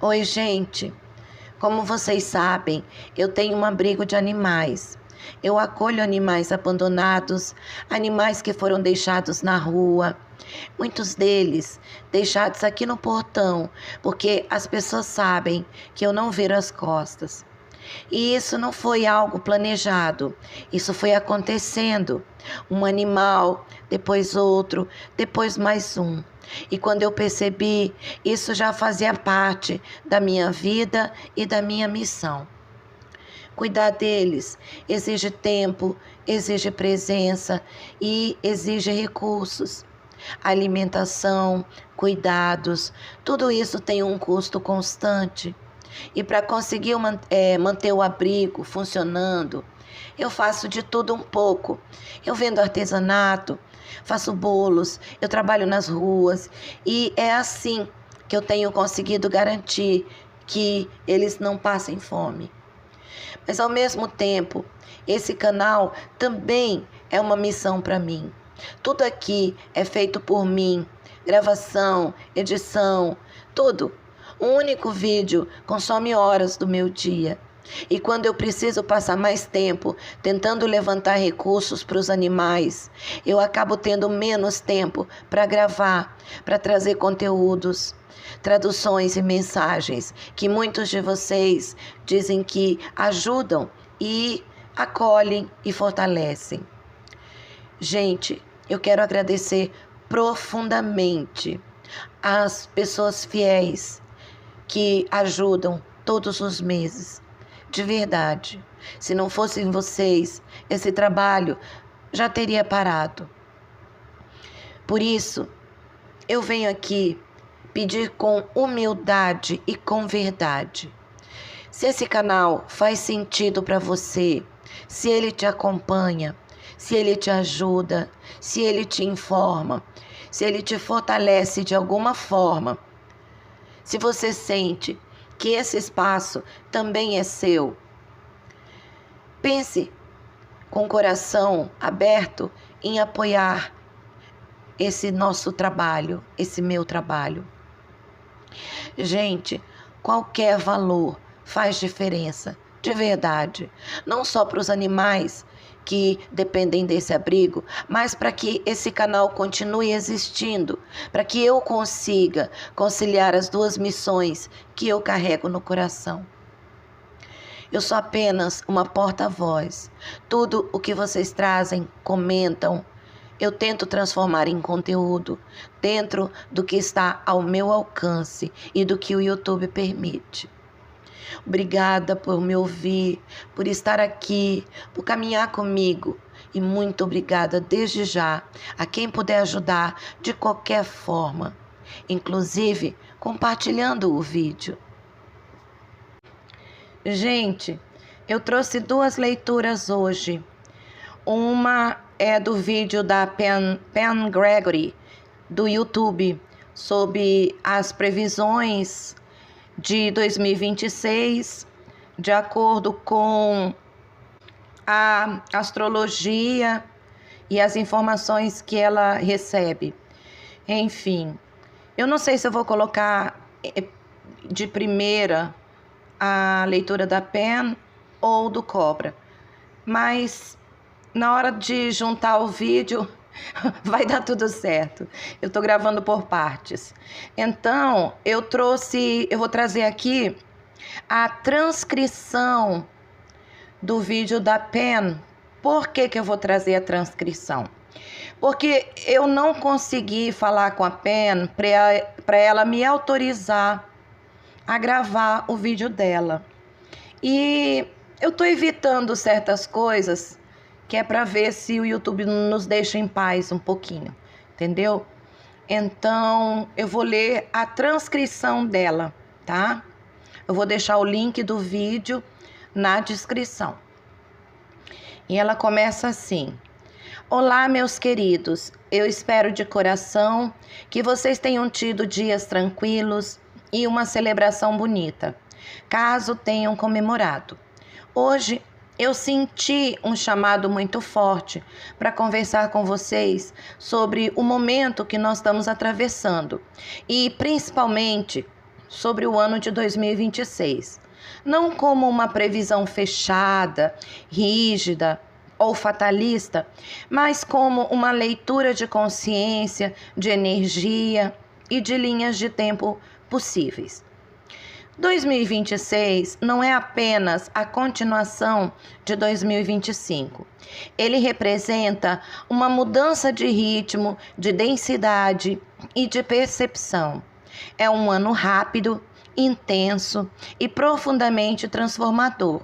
Oi, gente. Como vocês sabem, eu tenho um abrigo de animais. Eu acolho animais abandonados, animais que foram deixados na rua, muitos deles deixados aqui no portão, porque as pessoas sabem que eu não viro as costas. E isso não foi algo planejado, isso foi acontecendo. Um animal, depois outro, depois mais um. E quando eu percebi, isso já fazia parte da minha vida e da minha missão. Cuidar deles exige tempo, exige presença e exige recursos. Alimentação, cuidados, tudo isso tem um custo constante. E para conseguir manter o abrigo funcionando, eu faço de tudo um pouco. Eu vendo artesanato, faço bolos, eu trabalho nas ruas e é assim que eu tenho conseguido garantir que eles não passem fome. Mas ao mesmo tempo, esse canal também é uma missão para mim. Tudo aqui é feito por mim, gravação, edição, tudo. Um único vídeo consome horas do meu dia. E quando eu preciso passar mais tempo tentando levantar recursos para os animais, eu acabo tendo menos tempo para gravar, para trazer conteúdos, traduções e mensagens que muitos de vocês dizem que ajudam e acolhem e fortalecem. Gente, eu quero agradecer profundamente às pessoas fiéis que ajudam todos os meses. De verdade, se não fossem vocês, esse trabalho já teria parado. Por isso, eu venho aqui pedir com humildade e com verdade. Se esse canal faz sentido para você, se ele te acompanha, se ele te ajuda, se ele te informa, se ele te fortalece de alguma forma, se você sente que esse espaço também é seu, pense com o coração aberto em apoiar esse nosso trabalho, esse meu trabalho. Gente, qualquer valor faz diferença, de verdade, não só para os animais que dependem desse abrigo, mas para que esse canal continue existindo, para que eu consiga conciliar as duas missões que eu carrego no coração. Eu sou apenas uma porta-voz. Tudo o que vocês trazem, comentam, eu tento transformar em conteúdo dentro do que está ao meu alcance e do que o YouTube permite. Obrigada por me ouvir, por estar aqui, por caminhar comigo. E muito obrigada desde já a quem puder ajudar de qualquer forma, inclusive compartilhando o vídeo. Gente, eu trouxe duas leituras hoje. Uma é do vídeo da Pam Gregory, do YouTube, sobre as previsões de 2026, de acordo com a astrologia e as informações que ela recebe. Enfim, eu não sei se eu vou colocar de primeira a leitura da Pen ou do Cobra, mas na hora de juntar o vídeo vai dar tudo certo. Eu tô gravando por partes. Então, eu vou trazer aqui a transcrição do vídeo da Pen. Por que eu vou trazer a transcrição? Porque eu não consegui falar com a Pen para ela me autorizar a gravar o vídeo dela. E eu tô evitando certas coisas que é para ver se o YouTube nos deixa em paz um pouquinho, entendeu? Então, eu vou ler a transcrição dela, tá? Eu vou deixar o link do vídeo na descrição. E ela começa assim: Olá, meus queridos, eu espero de coração que vocês tenham tido dias tranquilos e uma celebração bonita, caso tenham comemorado. Hoje, eu senti um chamado muito forte para conversar com vocês sobre o momento que nós estamos atravessando e, principalmente, sobre o ano de 2026. Não como uma previsão fechada, rígida ou fatalista, mas como uma leitura de consciência, de energia e de linhas de tempo possíveis. 2026 não é apenas a continuação de 2025. Ele representa uma mudança de ritmo, de densidade e de percepção. É um ano rápido, intenso e profundamente transformador,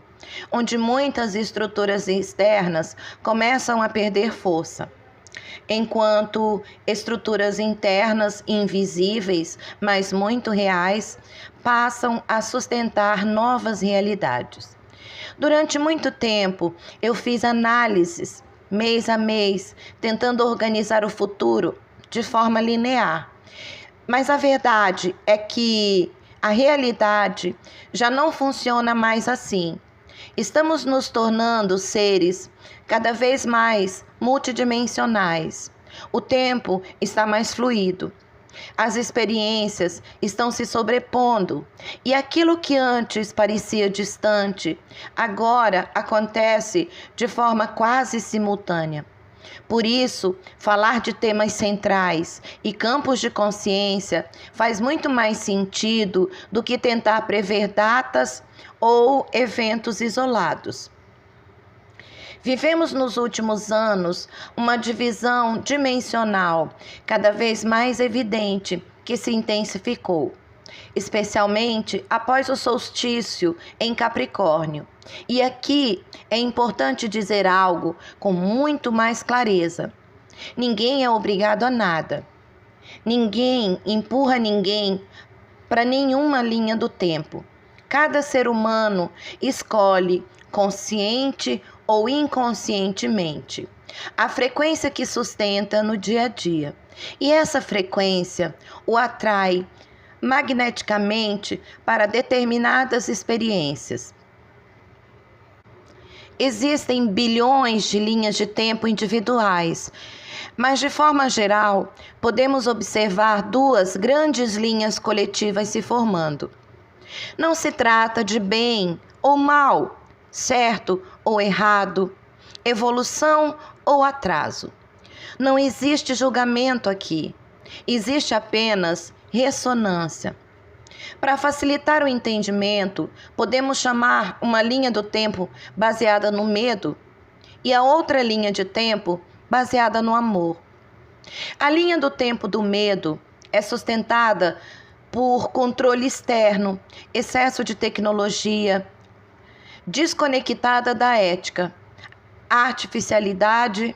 onde muitas estruturas externas começam a perder força, enquanto estruturas internas invisíveis, mas muito reais, passam a sustentar novas realidades. Durante muito tempo, eu fiz análises, mês a mês, tentando organizar o futuro de forma linear. Mas a verdade é que a realidade já não funciona mais assim. Estamos nos tornando seres cada vez mais multidimensionais. O tempo está mais fluido. As experiências estão se sobrepondo e aquilo que antes parecia distante, agora acontece de forma quase simultânea. Por isso, falar de temas centrais e campos de consciência faz muito mais sentido do que tentar prever datas ou eventos isolados. Vivemos nos últimos anos uma divisão dimensional cada vez mais evidente que se intensificou, especialmente após o solstício em Capricórnio. E aqui é importante dizer algo com muito mais clareza. Ninguém é obrigado a nada. Ninguém empurra ninguém para nenhuma linha do tempo. Cada ser humano escolhe, consciente ou inconscientemente, a frequência que sustenta no dia a dia. E essa frequência o atrai magneticamente para determinadas experiências. Existem bilhões de linhas de tempo individuais, mas de forma geral, podemos observar duas grandes linhas coletivas se formando. Não se trata de bem ou mal, certo ou errado, evolução ou atraso. Não existe julgamento aqui, existe apenas ressonância. Para facilitar o entendimento, podemos chamar uma linha do tempo baseada no medo e a outra linha de tempo baseada no amor. A linha do tempo do medo é sustentada por controle externo, excesso de tecnologia, desconectada da ética, artificialidade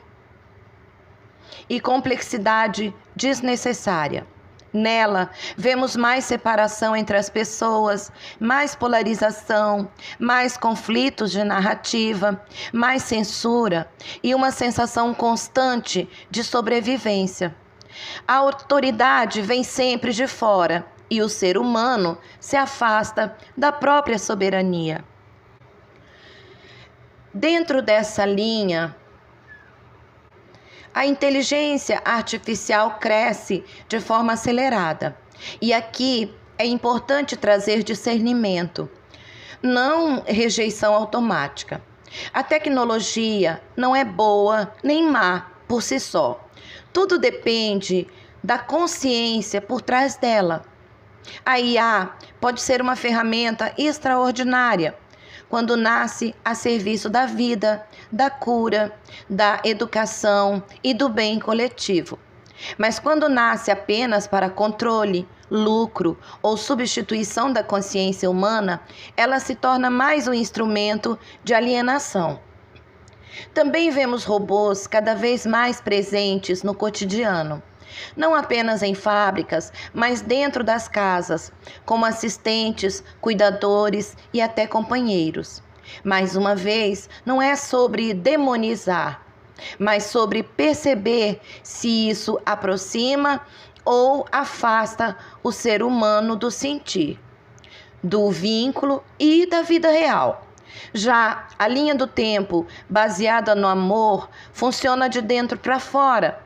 e complexidade desnecessária. Nela, vemos mais separação entre as pessoas, mais polarização, mais conflitos de narrativa, mais censura e uma sensação constante de sobrevivência. A autoridade vem sempre de fora e o ser humano se afasta da própria soberania. Dentro dessa linha, a inteligência artificial cresce de forma acelerada. E aqui é importante trazer discernimento, não rejeição automática. A tecnologia não é boa nem má por si só. Tudo depende da consciência por trás dela. A IA pode ser uma ferramenta extraordinária quando nasce a serviço da vida, da cura, da educação e do bem coletivo. Mas quando nasce apenas para controle, lucro ou substituição da consciência humana, ela se torna mais um instrumento de alienação. Também vemos robôs cada vez mais presentes no cotidiano. Não apenas em fábricas, mas dentro das casas, como assistentes, cuidadores e até companheiros. Mais uma vez, não é sobre demonizar, mas sobre perceber se isso aproxima ou afasta o ser humano do sentir, do vínculo e da vida real. Já a linha do tempo, baseada no amor, funciona de dentro para fora.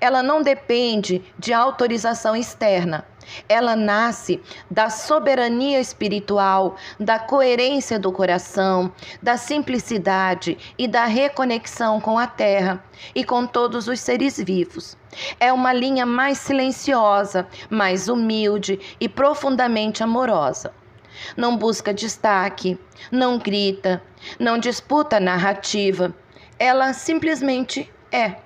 ela não depende de autorização externa. Ela nasce da soberania espiritual, da coerência do coração, da simplicidade e da reconexão com a terra e com todos os seres vivos. É uma linha mais silenciosa, mais humilde e profundamente amorosa. Não busca destaque, não grita, não disputa narrativa. Ela simplesmente é.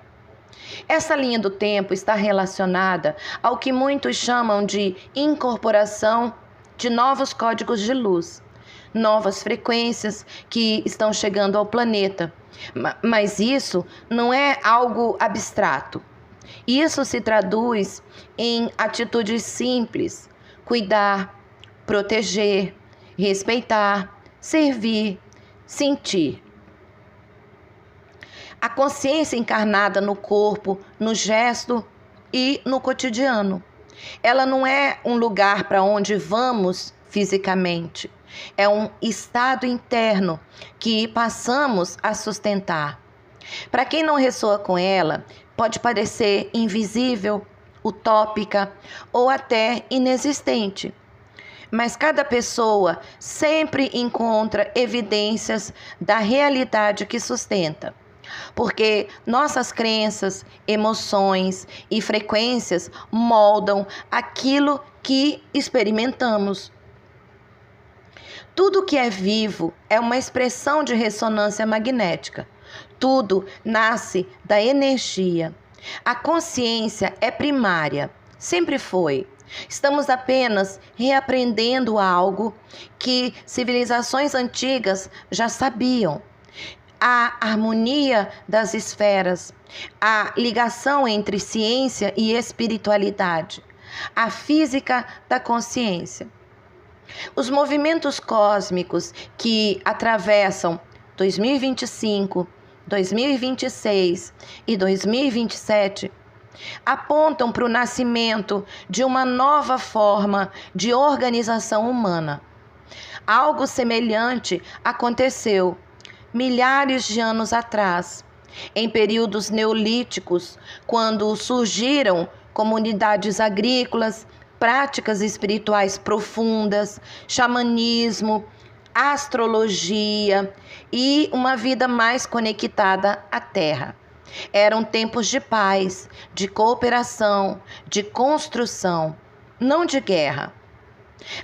Essa linha do tempo está relacionada ao que muitos chamam de incorporação de novos códigos de luz, novas frequências que estão chegando ao planeta. Mas isso não é algo abstrato. Isso se traduz em atitudes simples: cuidar, proteger, respeitar, servir, sentir. A consciência encarnada no corpo, no gesto e no cotidiano. Ela não é um lugar para onde vamos fisicamente. É um estado interno que passamos a sustentar. Para quem não ressoa com ela, pode parecer invisível, utópica ou até inexistente. Mas cada pessoa sempre encontra evidências da realidade que sustenta. Porque nossas crenças, emoções e frequências moldam aquilo que experimentamos. Tudo que é vivo é uma expressão de ressonância magnética. Tudo nasce da energia. A consciência é primária, sempre foi. Estamos apenas reaprendendo algo que civilizações antigas já sabiam. A harmonia das esferas, a ligação entre ciência e espiritualidade, a física da consciência. Os movimentos cósmicos que atravessam 2025, 2026 e 2027 apontam para o nascimento de uma nova forma de organização humana. Algo semelhante aconteceu milhares de anos atrás, em períodos neolíticos, quando surgiram comunidades agrícolas, práticas espirituais profundas, xamanismo, astrologia e uma vida mais conectada à terra. Eram tempos de paz, de cooperação, de construção, não de guerra.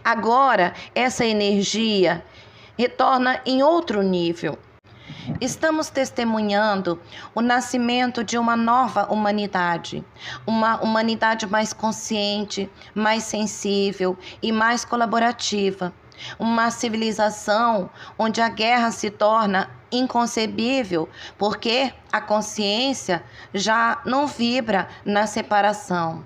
Agora, essa energia retorna em outro nível. Estamos testemunhando o nascimento de uma nova humanidade, uma humanidade mais consciente, mais sensível e mais colaborativa. Uma civilização onde a guerra se torna inconcebível, porque a consciência já não vibra na separação.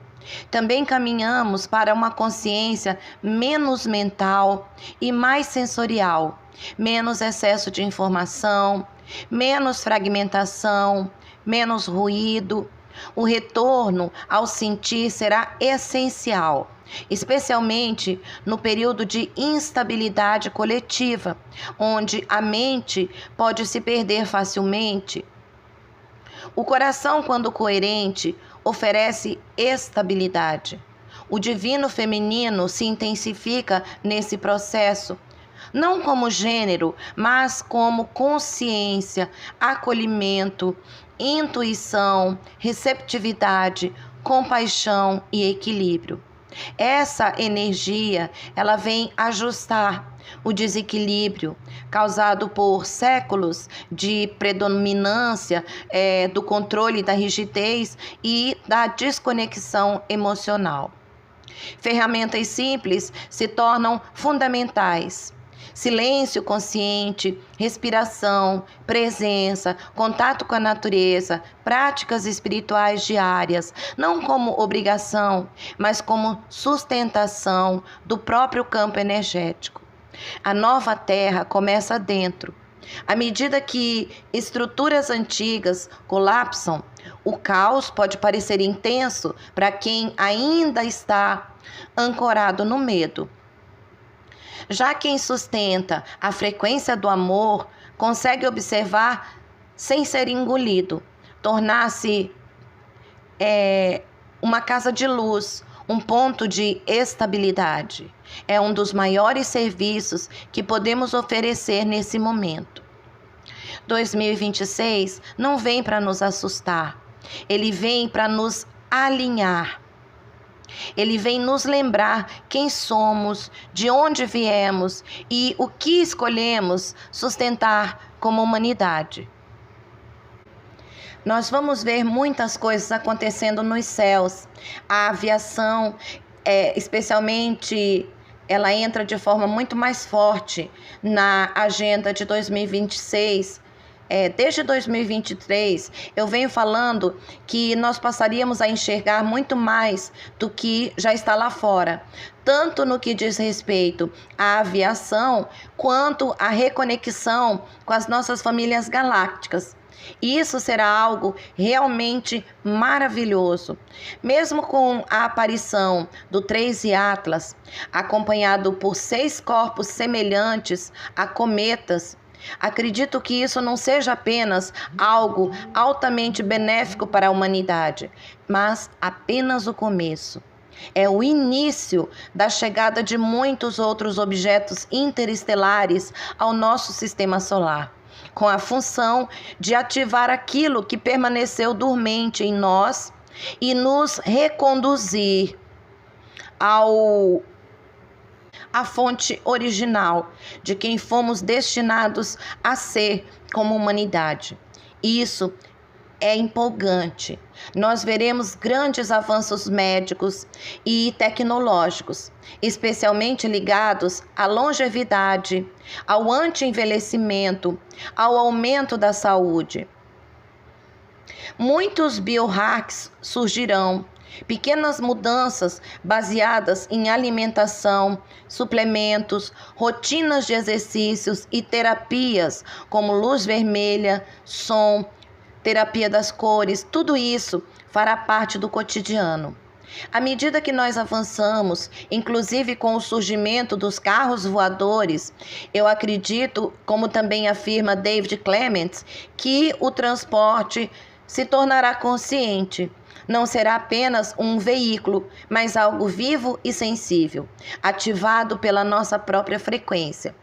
Também caminhamos para uma consciência menos mental e mais sensorial, menos excesso de informação, menos fragmentação, menos ruído. O retorno ao sentir será essencial, especialmente no período de instabilidade coletiva, onde a mente pode se perder facilmente. O coração, quando coerente, oferece estabilidade. O divino feminino se intensifica nesse processo, não como gênero, mas como consciência, acolhimento, intuição, receptividade, compaixão e equilíbrio. Essa energia, ela vem ajustar o desequilíbrio causado por séculos de predominância do controle da rigidez e da desconexão emocional. Ferramentas simples se tornam fundamentais. Silêncio consciente, respiração, presença, contato com a natureza, práticas espirituais diárias, não como obrigação, mas como sustentação do próprio campo energético. A nova terra começa dentro. À medida que estruturas antigas colapsam, o caos pode parecer intenso para quem ainda está ancorado no medo. Já quem sustenta a frequência do amor consegue observar sem ser engolido, tornar-se uma casa de luz, um ponto de estabilidade. É um dos maiores serviços que podemos oferecer nesse momento. 2026 não vem para nos assustar, ele vem para nos alinhar. Ele vem nos lembrar quem somos, de onde viemos e o que escolhemos sustentar como humanidade. Nós vamos ver muitas coisas acontecendo nos céus. A aviação, especialmente, ela entra de forma muito mais forte na agenda de 2026. Desde 2023, eu venho falando que nós passaríamos a enxergar muito mais do que já está lá fora, tanto no que diz respeito à aviação, quanto à reconexão com as nossas famílias galácticas. E isso será algo realmente maravilhoso. Mesmo com a aparição do 13 Atlas, acompanhado por 6 corpos semelhantes a cometas, acredito que isso não seja apenas algo altamente benéfico para a humanidade, mas apenas o começo. É o início da chegada de muitos outros objetos interestelares ao nosso sistema solar, com a função de ativar aquilo que permaneceu dormente em nós e nos reconduzir a fonte original de quem fomos destinados a ser como humanidade. Isso é empolgante. Nós veremos grandes avanços médicos e tecnológicos, especialmente ligados à longevidade, ao anti-envelhecimento, ao aumento da saúde. Muitos biohacks surgirão. Pequenas mudanças baseadas em alimentação, suplementos, rotinas de exercícios e terapias como luz vermelha, som, terapia das cores, tudo isso fará parte do cotidiano. À medida que nós avançamos, inclusive com o surgimento dos carros voadores, eu acredito, como também afirma David Clements, que o transporte se tornará consciente. Não será apenas um veículo, mas algo vivo e sensível, ativado pela nossa própria frequência.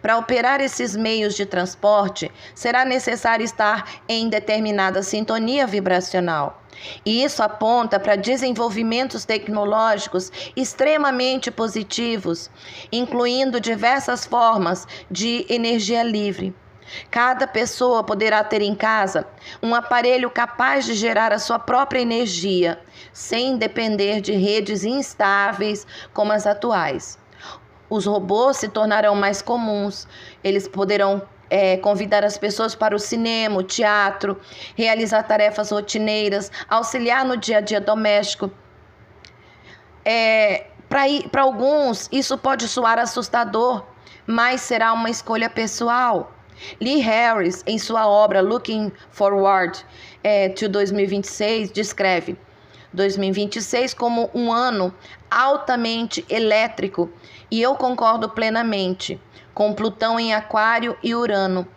Para operar esses meios de transporte, será necessário estar em determinada sintonia vibracional. E isso aponta para desenvolvimentos tecnológicos extremamente positivos, incluindo diversas formas de energia livre. Cada pessoa poderá ter em casa um aparelho capaz de gerar a sua própria energia, sem depender de redes instáveis como as atuais. Os robôs se tornarão mais comuns, eles poderão convidar as pessoas para o cinema, o teatro, realizar tarefas rotineiras, auxiliar no dia a dia doméstico. Para alguns, isso pode soar assustador, mas será uma escolha pessoal. Lee Harris, em sua obra Looking Forward to 2026, descreve 2026 como um ano altamente elétrico, e eu concordo plenamente, com Plutão em Aquário e Urano,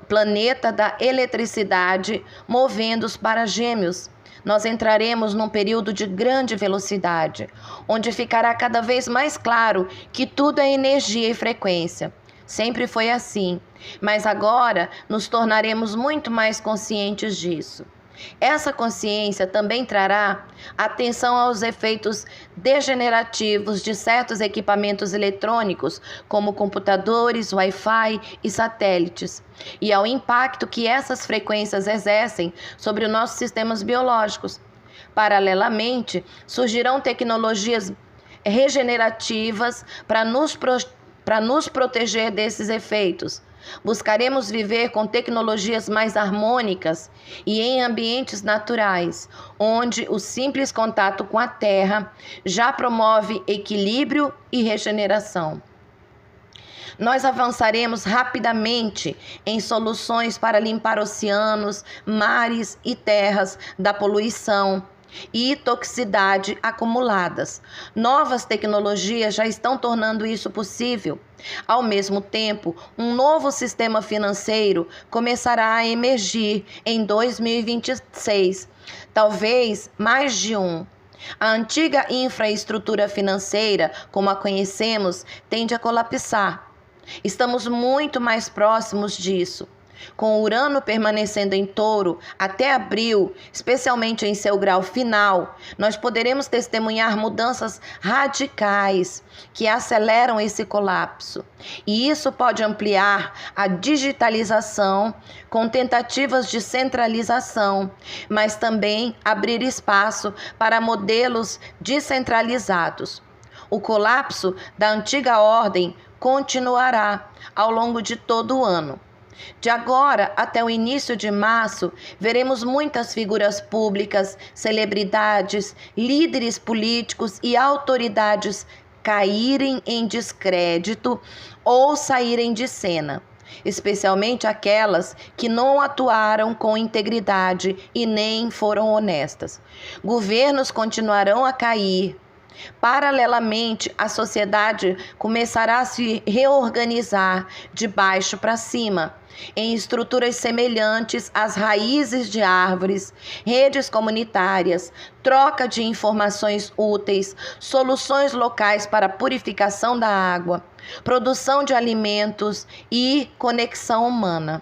planeta da eletricidade, movendo-os para Gêmeos. Nós entraremos num período de grande velocidade, onde ficará cada vez mais claro que tudo é energia e frequência. Sempre foi assim, mas agora nos tornaremos muito mais conscientes disso. Essa consciência também trará atenção aos efeitos degenerativos de certos equipamentos eletrônicos, como computadores, Wi-Fi e satélites, e ao impacto que essas frequências exercem sobre os nossos sistemas biológicos. Paralelamente, surgirão tecnologias regenerativas para nos proteger desses efeitos. Buscaremos viver com tecnologias mais harmônicas e em ambientes naturais, onde o simples contato com a Terra já promove equilíbrio e regeneração. Nós avançaremos rapidamente em soluções para limpar oceanos, mares e terras da poluição, e toxicidade acumuladas. Novas tecnologias já estão tornando isso possível. Ao mesmo tempo, um novo sistema financeiro começará a emergir em 2026, talvez mais de um. A antiga infraestrutura financeira, como a conhecemos, tende a colapsar. Estamos muito mais próximos disso. Com Urano permanecendo em Touro até abril, especialmente em seu grau final, nós poderemos testemunhar mudanças radicais que aceleram esse colapso. E isso pode ampliar a digitalização com tentativas de centralização, mas também abrir espaço para modelos descentralizados. O colapso da antiga ordem continuará ao longo de todo o ano. De agora até o início de março, veremos muitas figuras públicas, celebridades, líderes políticos e autoridades caírem em descrédito ou saírem de cena, especialmente aquelas que não atuaram com integridade e nem foram honestas. Governos continuarão a cair. Paralelamente, a sociedade começará a se reorganizar de baixo para cima, em estruturas semelhantes às raízes de árvores, redes comunitárias, troca de informações úteis, soluções locais para a purificação da água, produção de alimentos e conexão humana.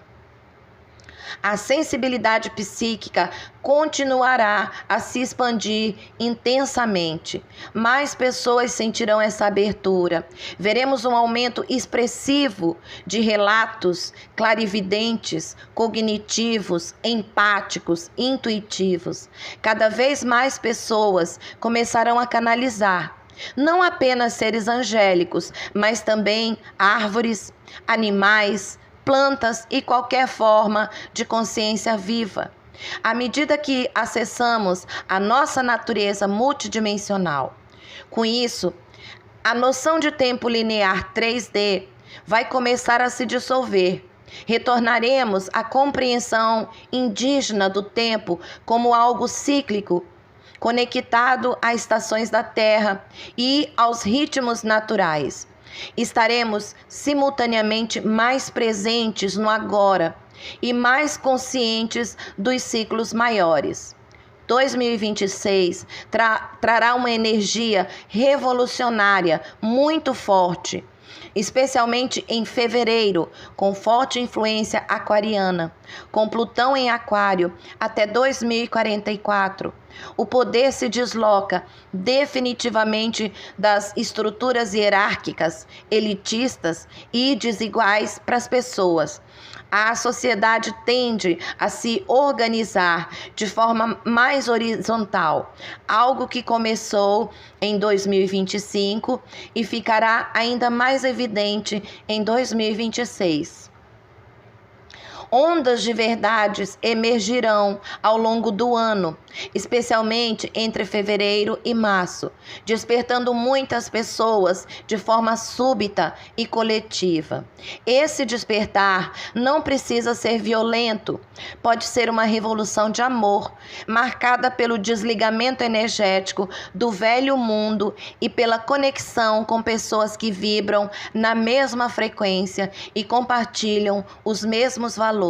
A sensibilidade psíquica continuará a se expandir intensamente. Mais pessoas sentirão essa abertura. Veremos um aumento expressivo de relatos clarividentes, cognitivos, empáticos, intuitivos. Cada vez mais pessoas começarão a canalizar não apenas seres angélicos, mas também árvores, animais, plantas e qualquer forma de consciência viva. À medida que acessamos a nossa natureza multidimensional. Com isso, a noção de tempo linear 3D vai começar a se dissolver. Retornaremos à compreensão indígena do tempo como algo cíclico, conectado às estações da Terra e aos ritmos naturais. Estaremos simultaneamente mais presentes no agora e mais conscientes dos ciclos maiores. 2026 trará uma energia revolucionária muito forte, especialmente em fevereiro, com forte influência aquariana, com Plutão em Aquário até 2044. O poder se desloca definitivamente das estruturas hierárquicas, elitistas e desiguais para as pessoas. A sociedade tende a se organizar de forma mais horizontal, algo que começou em 2025 e ficará ainda mais evidente em 2026. Ondas de verdades emergirão ao longo do ano, especialmente entre fevereiro e março, despertando muitas pessoas de forma súbita e coletiva. Esse despertar não precisa ser violento, pode ser uma revolução de amor, marcada pelo desligamento energético do velho mundo e pela conexão com pessoas que vibram na mesma frequência e compartilham os mesmos valores.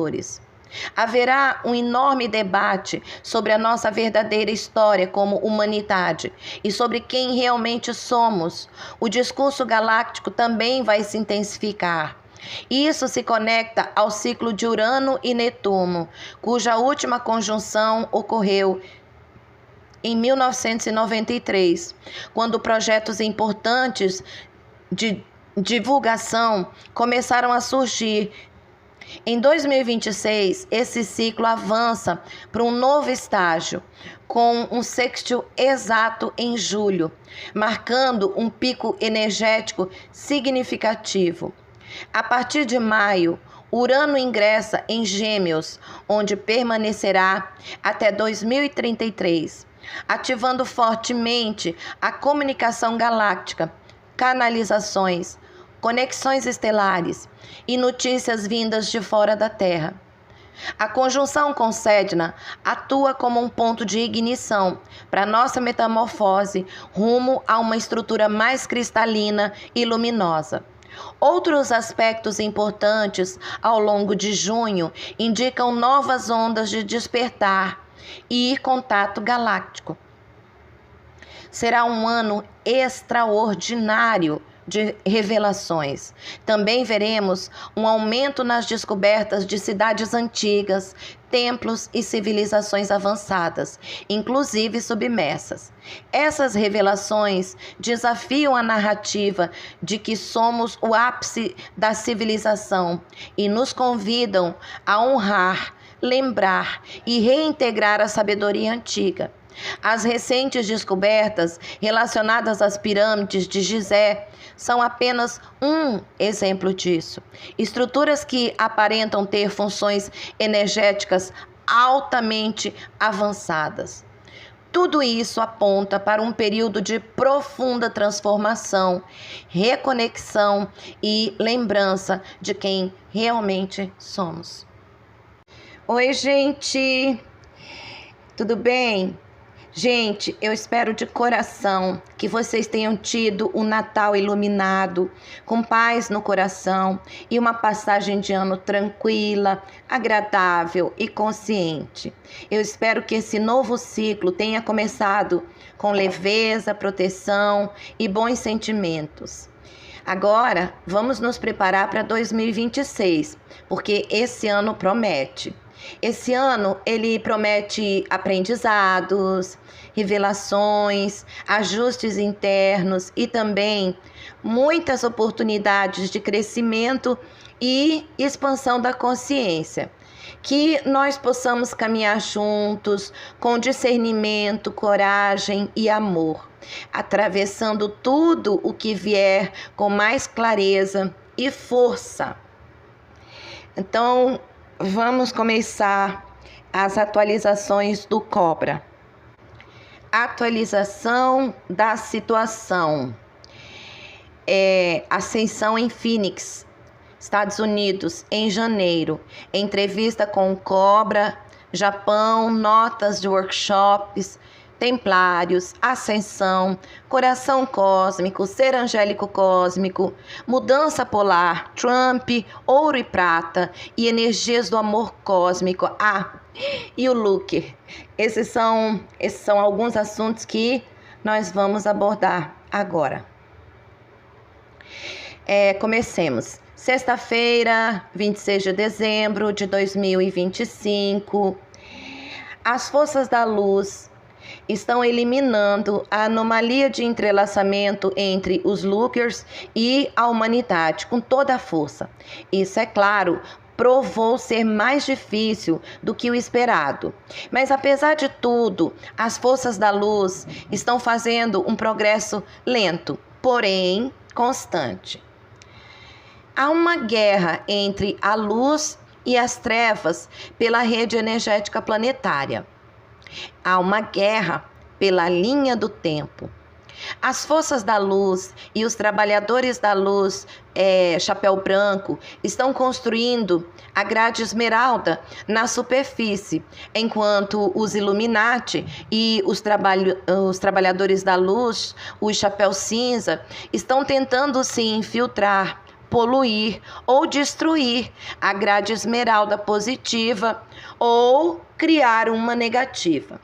Haverá um enorme debate sobre a nossa verdadeira história como humanidade e sobre quem realmente somos. O discurso galáctico também vai se intensificar. Isso se conecta ao ciclo de Urano e Netuno, cuja última conjunção ocorreu em 1993, quando projetos importantes de divulgação começaram a surgir. Em 2026, esse ciclo avança para um novo estágio, com um sextil exato em julho, marcando um pico energético significativo. A partir de maio, Urano ingressa em Gêmeos, onde permanecerá até 2033, ativando fortemente a comunicação galáctica, canalizações, conexões estelares e notícias vindas de fora da Terra. A conjunção com Sedna atua como um ponto de ignição para nossa metamorfose rumo a uma estrutura mais cristalina e luminosa. Outros aspectos importantes ao longo de junho indicam novas ondas de despertar e contato galáctico. Será um ano extraordinário de revelações. Também veremos um aumento nas descobertas de cidades antigas, templos e civilizações avançadas, inclusive submersas. Essas revelações desafiam a narrativa de que somos o ápice da civilização e nos convidam a honrar, lembrar e reintegrar a sabedoria antiga. As recentes descobertas relacionadas às pirâmides de Gizé são apenas um exemplo disso. Estruturas que aparentam ter funções energéticas altamente avançadas. Tudo isso aponta para um período de profunda transformação, reconexão e lembrança de quem realmente somos. Oi, gente! Tudo bem? Gente, eu espero de coração que vocês tenham tido um Natal iluminado, com paz no coração e uma passagem de ano tranquila, agradável e consciente. Eu espero que esse novo ciclo tenha começado com leveza, proteção e bons sentimentos. Agora, vamos nos preparar para 2026, porque esse ano promete. Esse ano, ele promete aprendizados, revelações, ajustes internos e também muitas oportunidades de crescimento e expansão da consciência. Que nós possamos caminhar juntos com discernimento, coragem e amor, atravessando tudo o que vier com mais clareza e força. Então, vamos começar as atualizações do Cobra. Atualização da situação. Ascensão em Phoenix, Estados Unidos, em janeiro. Entrevista com o Cobra, Japão, notas de workshops, templários, ascensão, coração cósmico, ser angélico cósmico, mudança polar, Trump, ouro e prata e energias do amor cósmico. E o Luke. Esses são alguns assuntos que nós vamos abordar agora. Comecemos. Sexta-feira, 26 de dezembro de 2025, as forças da luz estão eliminando a anomalia de entrelaçamento entre os Lookers e a humanidade com toda a força. Isso, é claro, provou ser mais difícil do que o esperado. Mas, apesar de tudo, as forças da luz estão fazendo um progresso lento, porém constante. Há uma guerra entre a luz e as trevas pela rede energética planetária. Há uma guerra pela linha do tempo. As forças da luz e os trabalhadores da luz, chapéu branco, estão construindo a grade esmeralda na superfície, enquanto os Illuminati e os trabalhadores da luz, os chapéu cinza, estão tentando se infiltrar, poluir ou destruir a grade esmeralda positiva ou criar uma negativa.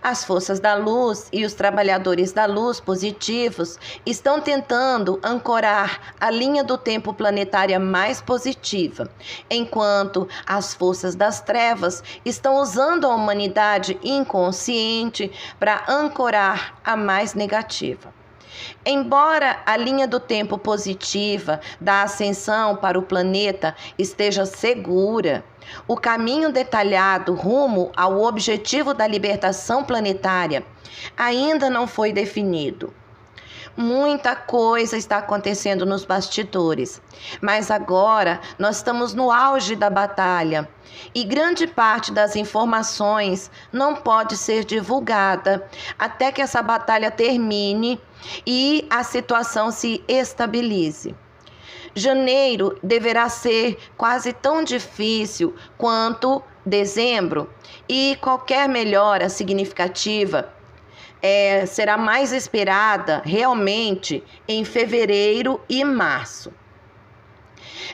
As forças da luz e os trabalhadores da luz positivos estão tentando ancorar a linha do tempo planetária mais positiva, enquanto as forças das trevas estão usando a humanidade inconsciente para ancorar a mais negativa. Embora a linha do tempo positiva da ascensão para o planeta esteja segura, o caminho detalhado rumo ao objetivo da libertação planetária ainda não foi definido. Muita coisa está acontecendo nos bastidores, mas agora nós estamos no auge da batalha e grande parte das informações não pode ser divulgada até que essa batalha termine e a situação se estabilize. Janeiro deverá ser quase tão difícil quanto dezembro, e qualquer melhora significativa será mais esperada realmente em fevereiro e março.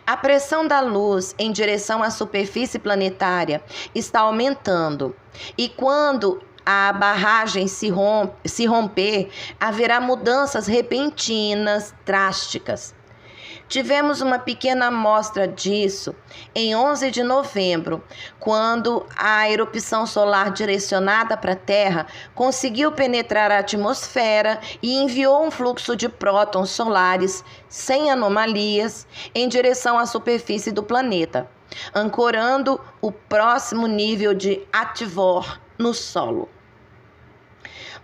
A pressão da luz em direção à superfície planetária está aumentando, e quando a barragem se romper, haverá mudanças repentinas, drásticas. Tivemos uma pequena amostra disso em 11 de novembro, quando a erupção solar direcionada para a Terra conseguiu penetrar a atmosfera e enviou um fluxo de prótons solares sem anomalias em direção à superfície do planeta, ancorando o próximo nível de Ativor no solo.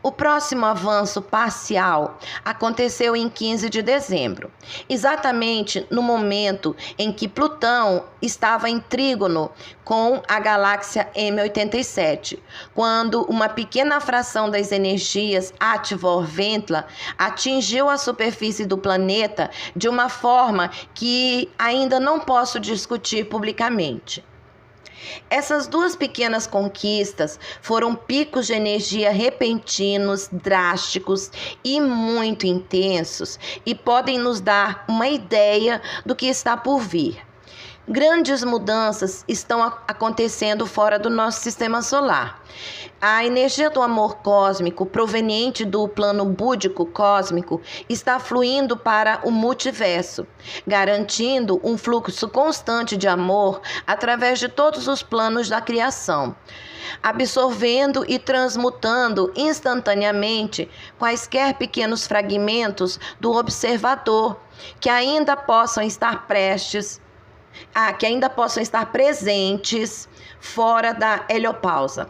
O próximo avanço parcial aconteceu em 15 de dezembro, exatamente no momento em que Plutão estava em trígono com a galáxia M87, quando uma pequena fração das energias Ativor-Ventla atingiu a superfície do planeta de uma forma que ainda não posso discutir publicamente. Essas duas pequenas conquistas foram picos de energia repentinos, drásticos e muito intensos, e podem nos dar uma ideia do que está por vir. Grandes mudanças estão acontecendo fora do nosso sistema solar. A energia do amor cósmico, proveniente do plano búdico cósmico, está fluindo para o multiverso, garantindo um fluxo constante de amor através de todos os planos da criação, absorvendo e transmutando instantaneamente quaisquer pequenos fragmentos do observador que ainda possam estar presentes fora da heliopausa.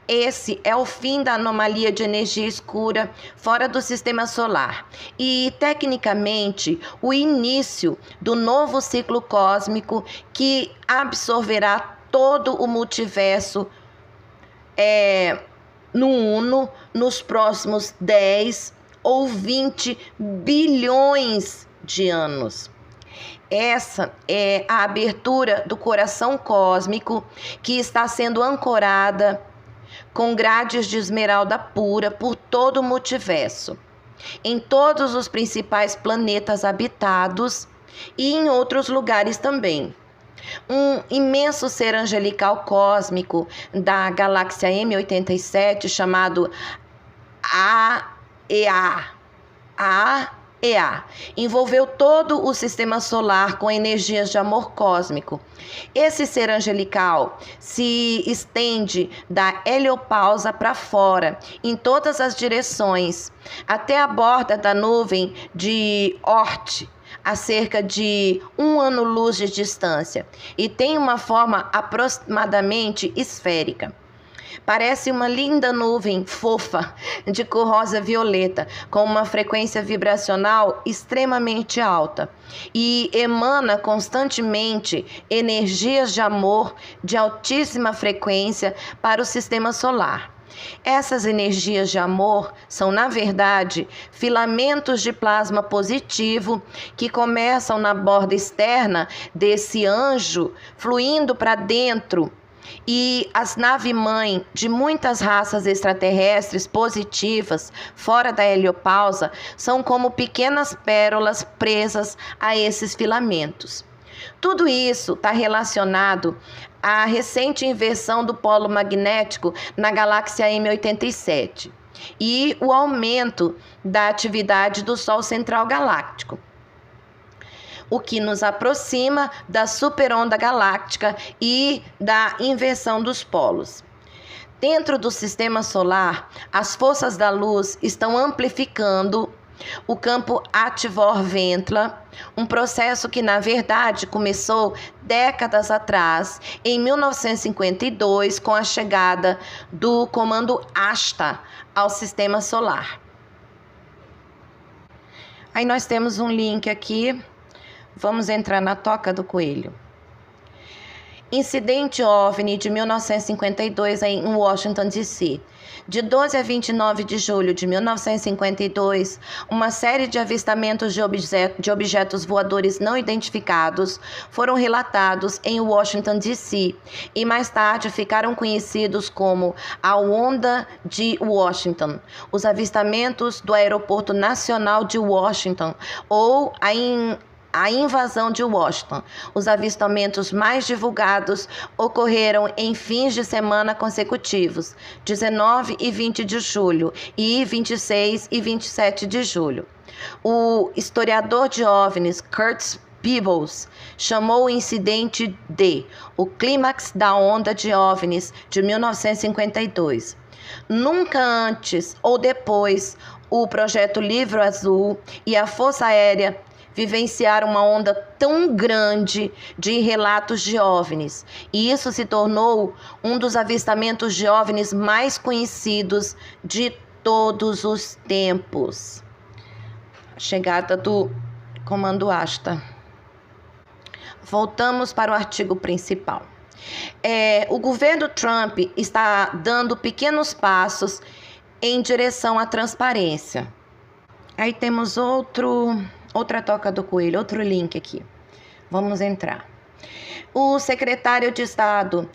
Esse é o fim da anomalia de energia escura fora do sistema solar e, tecnicamente, o início do novo ciclo cósmico que absorverá todo o multiverso no Uno nos próximos 10 ou 20 bilhões de anos. Essa é a abertura do coração cósmico que está sendo ancorada com grades de esmeralda pura por todo o multiverso, em todos os principais planetas habitados e em outros lugares também. Um imenso ser angelical cósmico da galáxia M87, chamado AEA, envolveu todo o sistema solar com energias de amor cósmico. Esse ser angelical se estende da heliopausa para fora, em todas as direções, até a borda da nuvem de Oort, a cerca de 1 ano-luz de distância, e tem uma forma aproximadamente esférica. Parece uma linda nuvem fofa de cor rosa-violeta, com uma frequência vibracional extremamente alta, e emana constantemente energias de amor de altíssima frequência para o sistema solar. Essas energias de amor são, na verdade, filamentos de plasma positivo que começam na borda externa desse anjo, fluindo para dentro. E as naves-mãe de muitas raças extraterrestres positivas fora da heliopausa são como pequenas pérolas presas a esses filamentos. Tudo isso está relacionado à recente inversão do polo magnético na galáxia M87 e o aumento da atividade do Sol Central Galáctico, o que nos aproxima da superonda galáctica e da inversão dos polos. Dentro do sistema solar, as forças da luz estão amplificando o campo Ativor-Ventla, um processo que, na verdade, começou décadas atrás, em 1952, com a chegada do comando ASTA ao sistema solar. Aí nós temos um link aqui. Vamos entrar na toca do coelho. Incidente OVNI de 1952 em Washington, D.C. De 12 a 29 de julho de 1952, uma série de avistamentos de objetos voadores não identificados foram relatados em Washington, D.C. e mais tarde ficaram conhecidos como a Onda de Washington, os avistamentos do Aeroporto Nacional de Washington ou a invasão de Washington. Os avistamentos mais divulgados ocorreram em fins de semana consecutivos, 19 e 20 de julho e 26 e 27 de julho. O historiador de OVNIs Kurt Peebles chamou o incidente de o clímax da onda de OVNIs de 1952. Nunca antes ou depois, o Projeto Livro Azul e a Força Aérea vivenciaram uma onda tão grande de relatos de OVNIs. E isso se tornou um dos avistamentos de OVNIs mais conhecidos de todos os tempos. Chegada do Comando Asta. Voltamos para o artigo principal. O governo Trump está dando pequenos passos em direção à transparência. Aí temos outra toca do coelho, outro link aqui. Vamos entrar. O secretário de Estado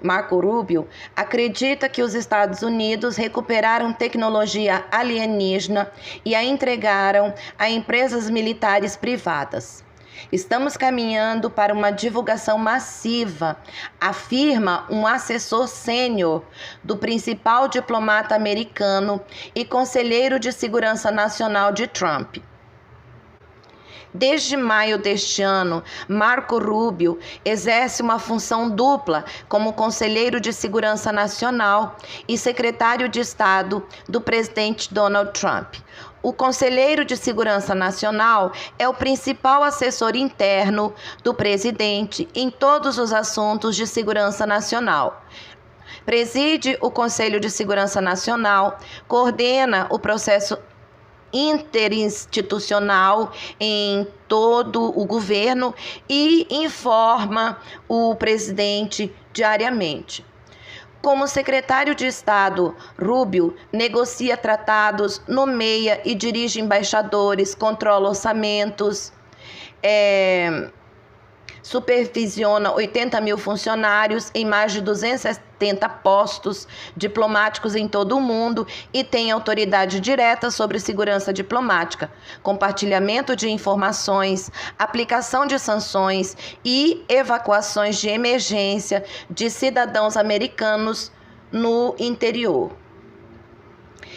Marco Rubio, acredita que os Estados Unidos recuperaram tecnologia alienígena e a entregaram a empresas militares privadas. Estamos caminhando para uma divulgação massiva, afirma um assessor sênior do principal diplomata americano e conselheiro de segurança nacional de Trump. Desde maio deste ano, Marco Rubio exerce uma função dupla como conselheiro de segurança nacional e secretário de Estado do presidente Donald Trump. O conselheiro de segurança nacional é o principal assessor interno do presidente em todos os assuntos de segurança nacional. Preside o Conselho de Segurança Nacional, coordena o processo interinstitucional em todo o governo e informa o presidente diariamente. Como secretário de Estado, Rubio negocia tratados, nomeia e dirige embaixadores, controla orçamentos, supervisiona 80 mil funcionários em mais de 270 postos diplomáticos em todo o mundo e tem autoridade direta sobre segurança diplomática, compartilhamento de informações, aplicação de sanções e evacuações de emergência de cidadãos americanos no interior.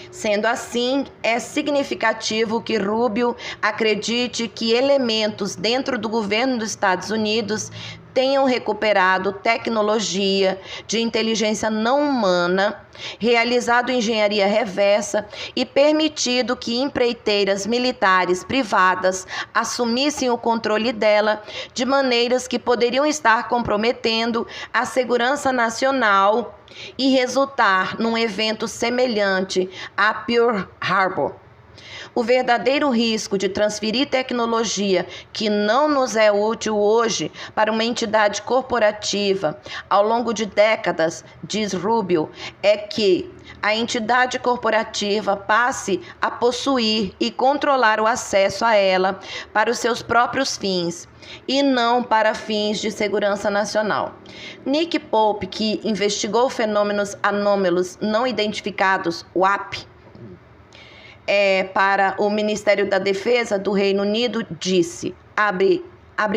Sendo assim, é significativo que Rubio acredite que elementos dentro do governo dos Estados Unidos tenham recuperado tecnologia de inteligência não humana, realizado engenharia reversa e permitido que empreiteiras militares privadas assumissem o controle dela de maneiras que poderiam estar comprometendo a segurança nacional e resultar num evento semelhante a Pearl Harbor. O verdadeiro risco de transferir tecnologia que não nos é útil hoje para uma entidade corporativa ao longo de décadas, diz Rubio, é que a entidade corporativa passe a possuir e controlar o acesso a ela para os seus próprios fins e não para fins de segurança nacional. Nick Pope, que investigou fenômenos anômalos não identificados, UAP, para o Ministério da Defesa do Reino Unido, disse, abre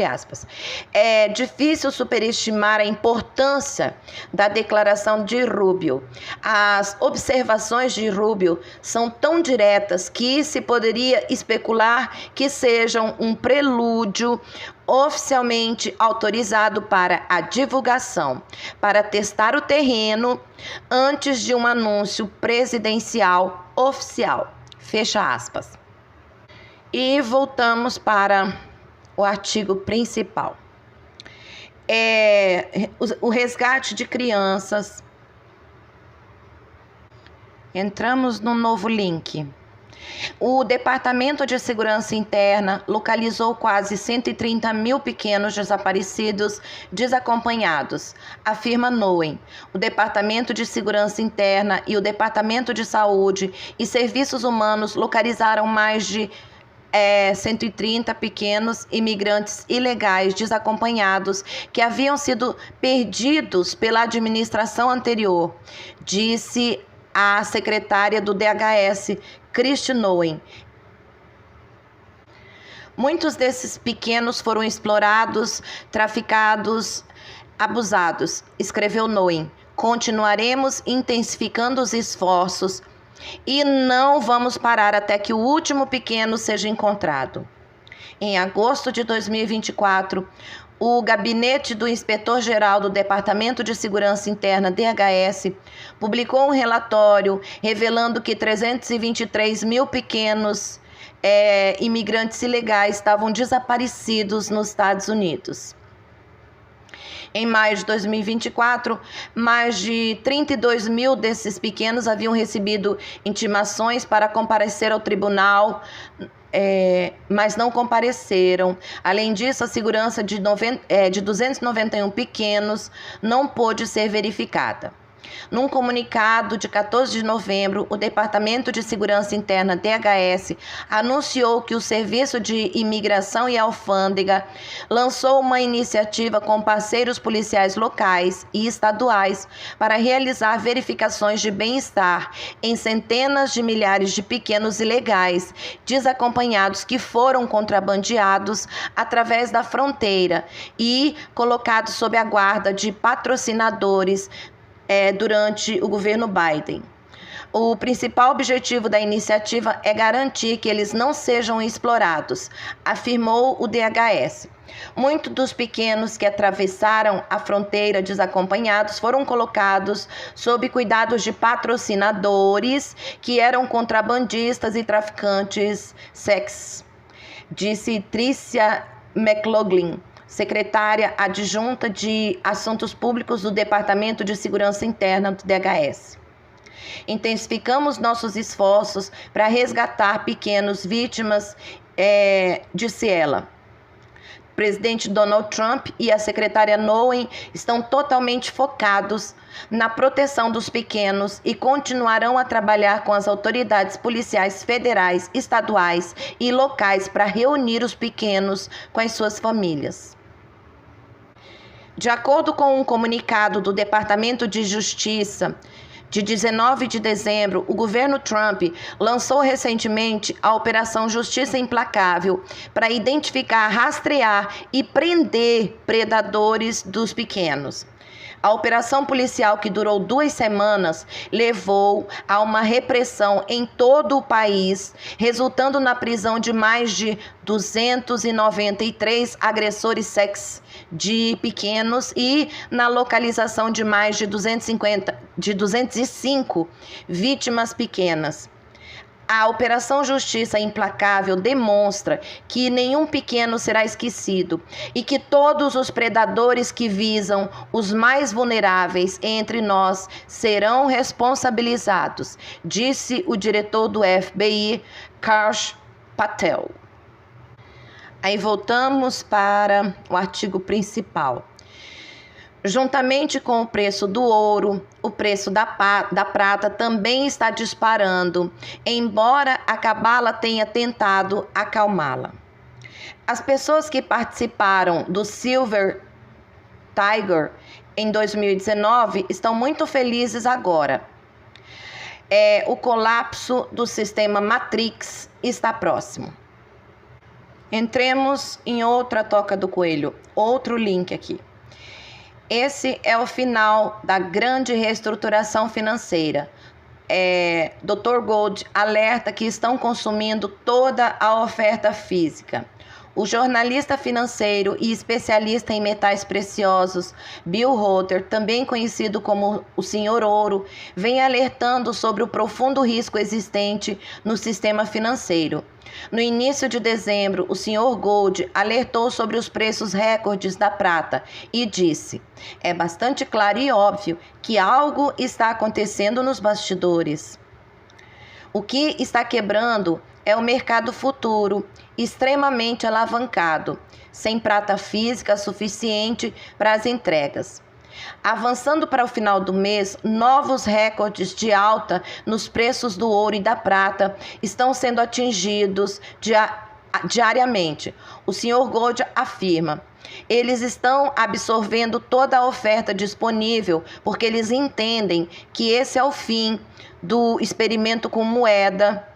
aspas, é difícil superestimar a importância da declaração de Rubio. As observações de Rubio são tão diretas que se poderia especular que sejam um prelúdio oficialmente autorizado para a divulgação, para testar o terreno antes de um anúncio presidencial oficial. Fecha aspas. E voltamos para o artigo principal. O resgate de crianças. Entramos no novo link. O Departamento de Segurança Interna localizou quase 130 mil pequenos desaparecidos desacompanhados, afirma Noem. O Departamento de Segurança Interna e o Departamento de Saúde e Serviços Humanos localizaram mais de 130 pequenos imigrantes ilegais desacompanhados que haviam sido perdidos pela administração anterior, disse a secretária do DHS, Kristi Noem. Muitos desses pequenos foram explorados, traficados, abusados, escreveu Noem. Continuaremos intensificando os esforços e não vamos parar até que o último pequeno seja encontrado. Em agosto de 2024, o gabinete do inspetor-geral do Departamento de Segurança Interna, DHS, publicou um relatório revelando que 323 mil pequenos imigrantes ilegais estavam desaparecidos nos Estados Unidos. Em maio de 2024, mais de 32 mil desses pequenos haviam recebido intimações para comparecer ao tribunal, mas não compareceram. Além disso, a segurança de 291 pequenos não pôde ser verificada. Num comunicado de 14 de novembro, o Departamento de Segurança Interna, DHS, anunciou que o Serviço de Imigração e Alfândega lançou uma iniciativa com parceiros policiais locais e estaduais para realizar verificações de bem-estar em centenas de milhares de pequenos ilegais desacompanhados que foram contrabandeados através da fronteira e colocados sob a guarda de patrocinadores durante o governo Biden. O principal objetivo da iniciativa é garantir que eles não sejam explorados, afirmou o DHS. Muitos dos pequenos que atravessaram a fronteira desacompanhados foram colocados sob cuidados de patrocinadores que eram contrabandistas e traficantes sexuais, disse Tricia McLaughlin, secretária adjunta de Assuntos Públicos do Departamento de Segurança Interna do DHS. Intensificamos nossos esforços para resgatar pequenos vítimas, disse ela. O presidente Donald Trump e a secretária Noem estão totalmente focados na proteção dos pequenos e continuarão a trabalhar com as autoridades policiais federais, estaduais e locais para reunir os pequenos com as suas famílias. De acordo com um comunicado do Departamento de Justiça, de 19 de dezembro, o governo Trump lançou recentemente a Operação Justiça Implacável para identificar, rastrear e prender predadores dos pequenos. A operação policial, que durou 2 semanas, levou a uma repressão em todo o país, resultando na prisão de mais de 293 agressores sexuais de pequenos e na localização de mais de 205 vítimas pequenas. A Operação Justiça Implacável demonstra que nenhum pequeno será esquecido e que todos os predadores que visam os mais vulneráveis entre nós serão responsabilizados, disse o diretor do FBI, Harsh Patel. Aí voltamos para o artigo principal. Juntamente com o preço do ouro, o preço da prata também está disparando, embora a Cabala tenha tentado acalmá-la. As pessoas que participaram do Silver Tiger em 2019 estão muito felizes agora. O colapso do sistema Matrix está próximo. Entremos em outra toca do coelho, outro link aqui. Esse é o final da grande reestruturação financeira. Dr. Gold alerta que estão consumindo toda a oferta física. O jornalista financeiro e especialista em metais preciosos, Bill Rotter, também conhecido como o Sr. Ouro, vem alertando sobre o profundo risco existente no sistema financeiro. No início de dezembro, o Sr. Gold alertou sobre os preços recordes da prata e disse: "É bastante claro e óbvio que algo está acontecendo nos bastidores." O que está quebrando é o mercado futuro, extremamente alavancado, sem prata física suficiente para as entregas. Avançando para o final do mês, novos recordes de alta nos preços do ouro e da prata estão sendo atingidos diariamente. O Sr. Gold afirma: eles estão absorvendo toda a oferta disponível porque eles entendem que esse é o fim do experimento com moeda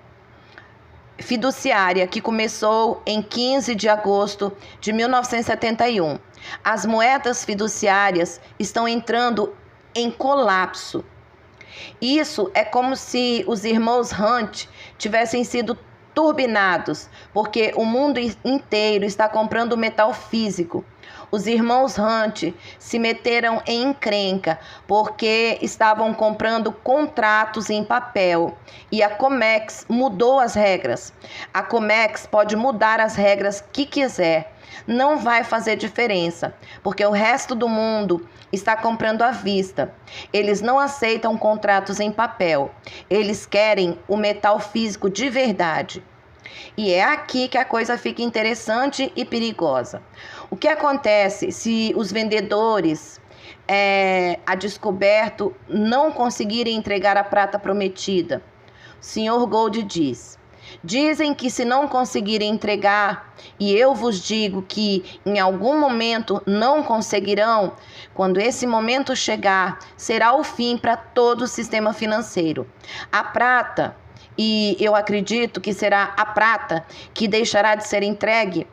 fiduciária que começou em 15 de agosto de 1971. As moedas fiduciárias estão entrando em colapso. Isso é como se os irmãos Hunt tivessem sido turbinados, porque o mundo inteiro está comprando metal físico. Os irmãos Hunt se meteram em encrenca porque estavam comprando contratos em papel e a COMEX mudou as regras. A COMEX pode mudar as regras que quiser. Não vai fazer diferença, porque o resto do mundo está comprando à vista. Eles não aceitam contratos em papel. Eles querem o metal físico de verdade. E é aqui que a coisa fica interessante e perigosa. O que acontece se os vendedores a descoberto não conseguirem entregar a prata prometida? O Sr. Gold diz: dizem que se não conseguirem entregar, e eu vos digo que em algum momento não conseguirão, quando esse momento chegar, será o fim para todo o sistema financeiro. A prata, e eu acredito que será a prata que deixará de ser entregue,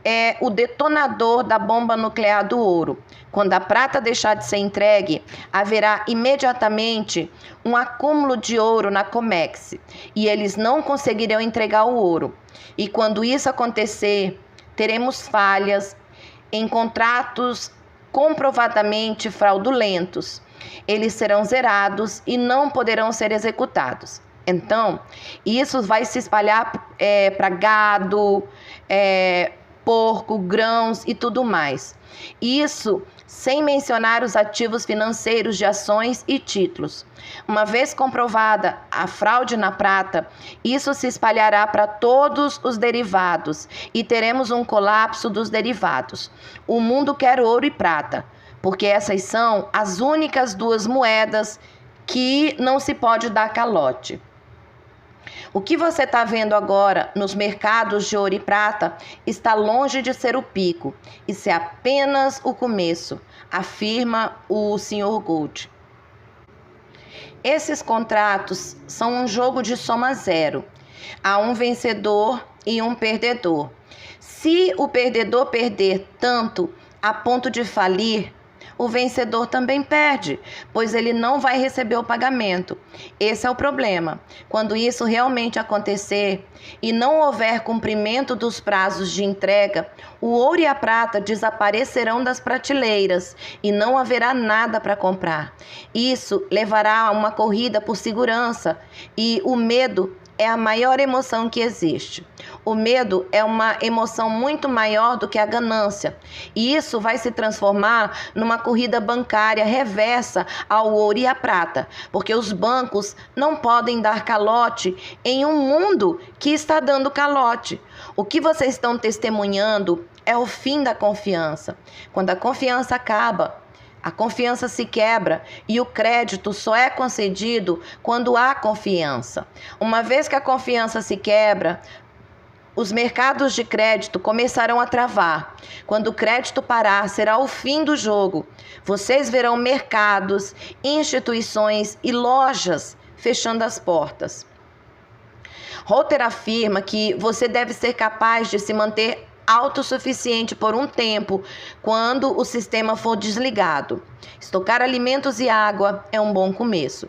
é o detonador da bomba nuclear do ouro. Quando a prata deixar de ser entregue, haverá imediatamente um acúmulo de ouro na COMEX e eles não conseguirão entregar o ouro. E quando isso acontecer, teremos falhas em contratos comprovadamente fraudulentos. Eles serão zerados e não poderão ser executados. Então, isso vai se espalhar para gado, porco, grãos e tudo mais. Isso sem mencionar os ativos financeiros de ações e títulos. Uma vez comprovada a fraude na prata, isso se espalhará para todos os derivados e teremos um colapso dos derivados. O mundo quer ouro e prata, porque essas são as únicas duas moedas que não se pode dar calote. O que você está vendo agora nos mercados de ouro e prata está longe de ser o pico. Isso é apenas o começo, afirma o Sr. Gold. Esses contratos são um jogo de soma zero. Há um vencedor e um perdedor. Se o perdedor perder tanto a ponto de falir, o vencedor também perde, pois ele não vai receber o pagamento. Esse é o problema. Quando isso realmente acontecer e não houver cumprimento dos prazos de entrega, o ouro e a prata desaparecerão das prateleiras e não haverá nada para comprar. Isso levará a uma corrida por segurança e o medo é a maior emoção que existe. O medo é uma emoção muito maior do que a ganância. E isso vai se transformar numa corrida bancária reversa ao ouro e à prata. Porque os bancos não podem dar calote em um mundo que está dando calote. O que vocês estão testemunhando é o fim da confiança. Quando a confiança acaba, a confiança se quebra e o crédito só é concedido quando há confiança. Uma vez que a confiança se quebra, os mercados de crédito começarão a travar. Quando o crédito parar, será o fim do jogo. Vocês verão mercados, instituições e lojas fechando as portas. Rother afirma que você deve ser capaz de se manter autossuficiente por um tempo quando o sistema for desligado. Estocar alimentos e água é um bom começo.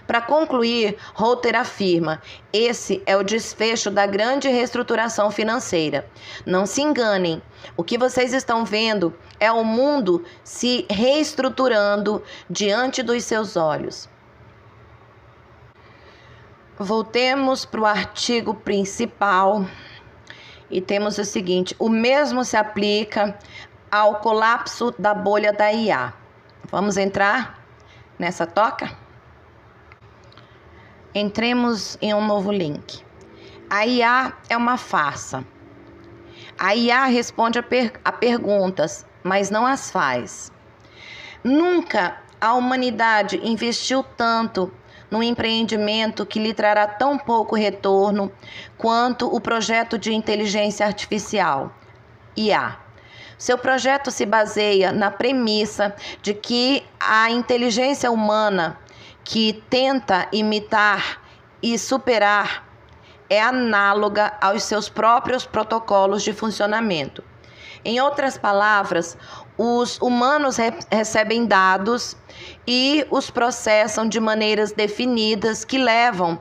Para concluir, Rother afirma: esse é o desfecho da grande reestruturação financeira. Não se enganem, o que vocês estão vendo é o mundo se reestruturando diante dos seus olhos. Voltemos para o artigo principal. E temos o seguinte: o mesmo se aplica ao colapso da bolha da IA. Vamos entrar nessa toca? Entremos em um novo link. A IA é uma farsa. A IA responde a perguntas, mas não as faz. Nunca a humanidade investiu tanto num empreendimento que lhe trará tão pouco retorno quanto o projeto de inteligência artificial, IA. Seu projeto se baseia na premissa de que a inteligência humana que tenta imitar e superar é análoga aos seus próprios protocolos de funcionamento. Em outras palavras, os humanos recebem dados e os processam de maneiras definidas que levam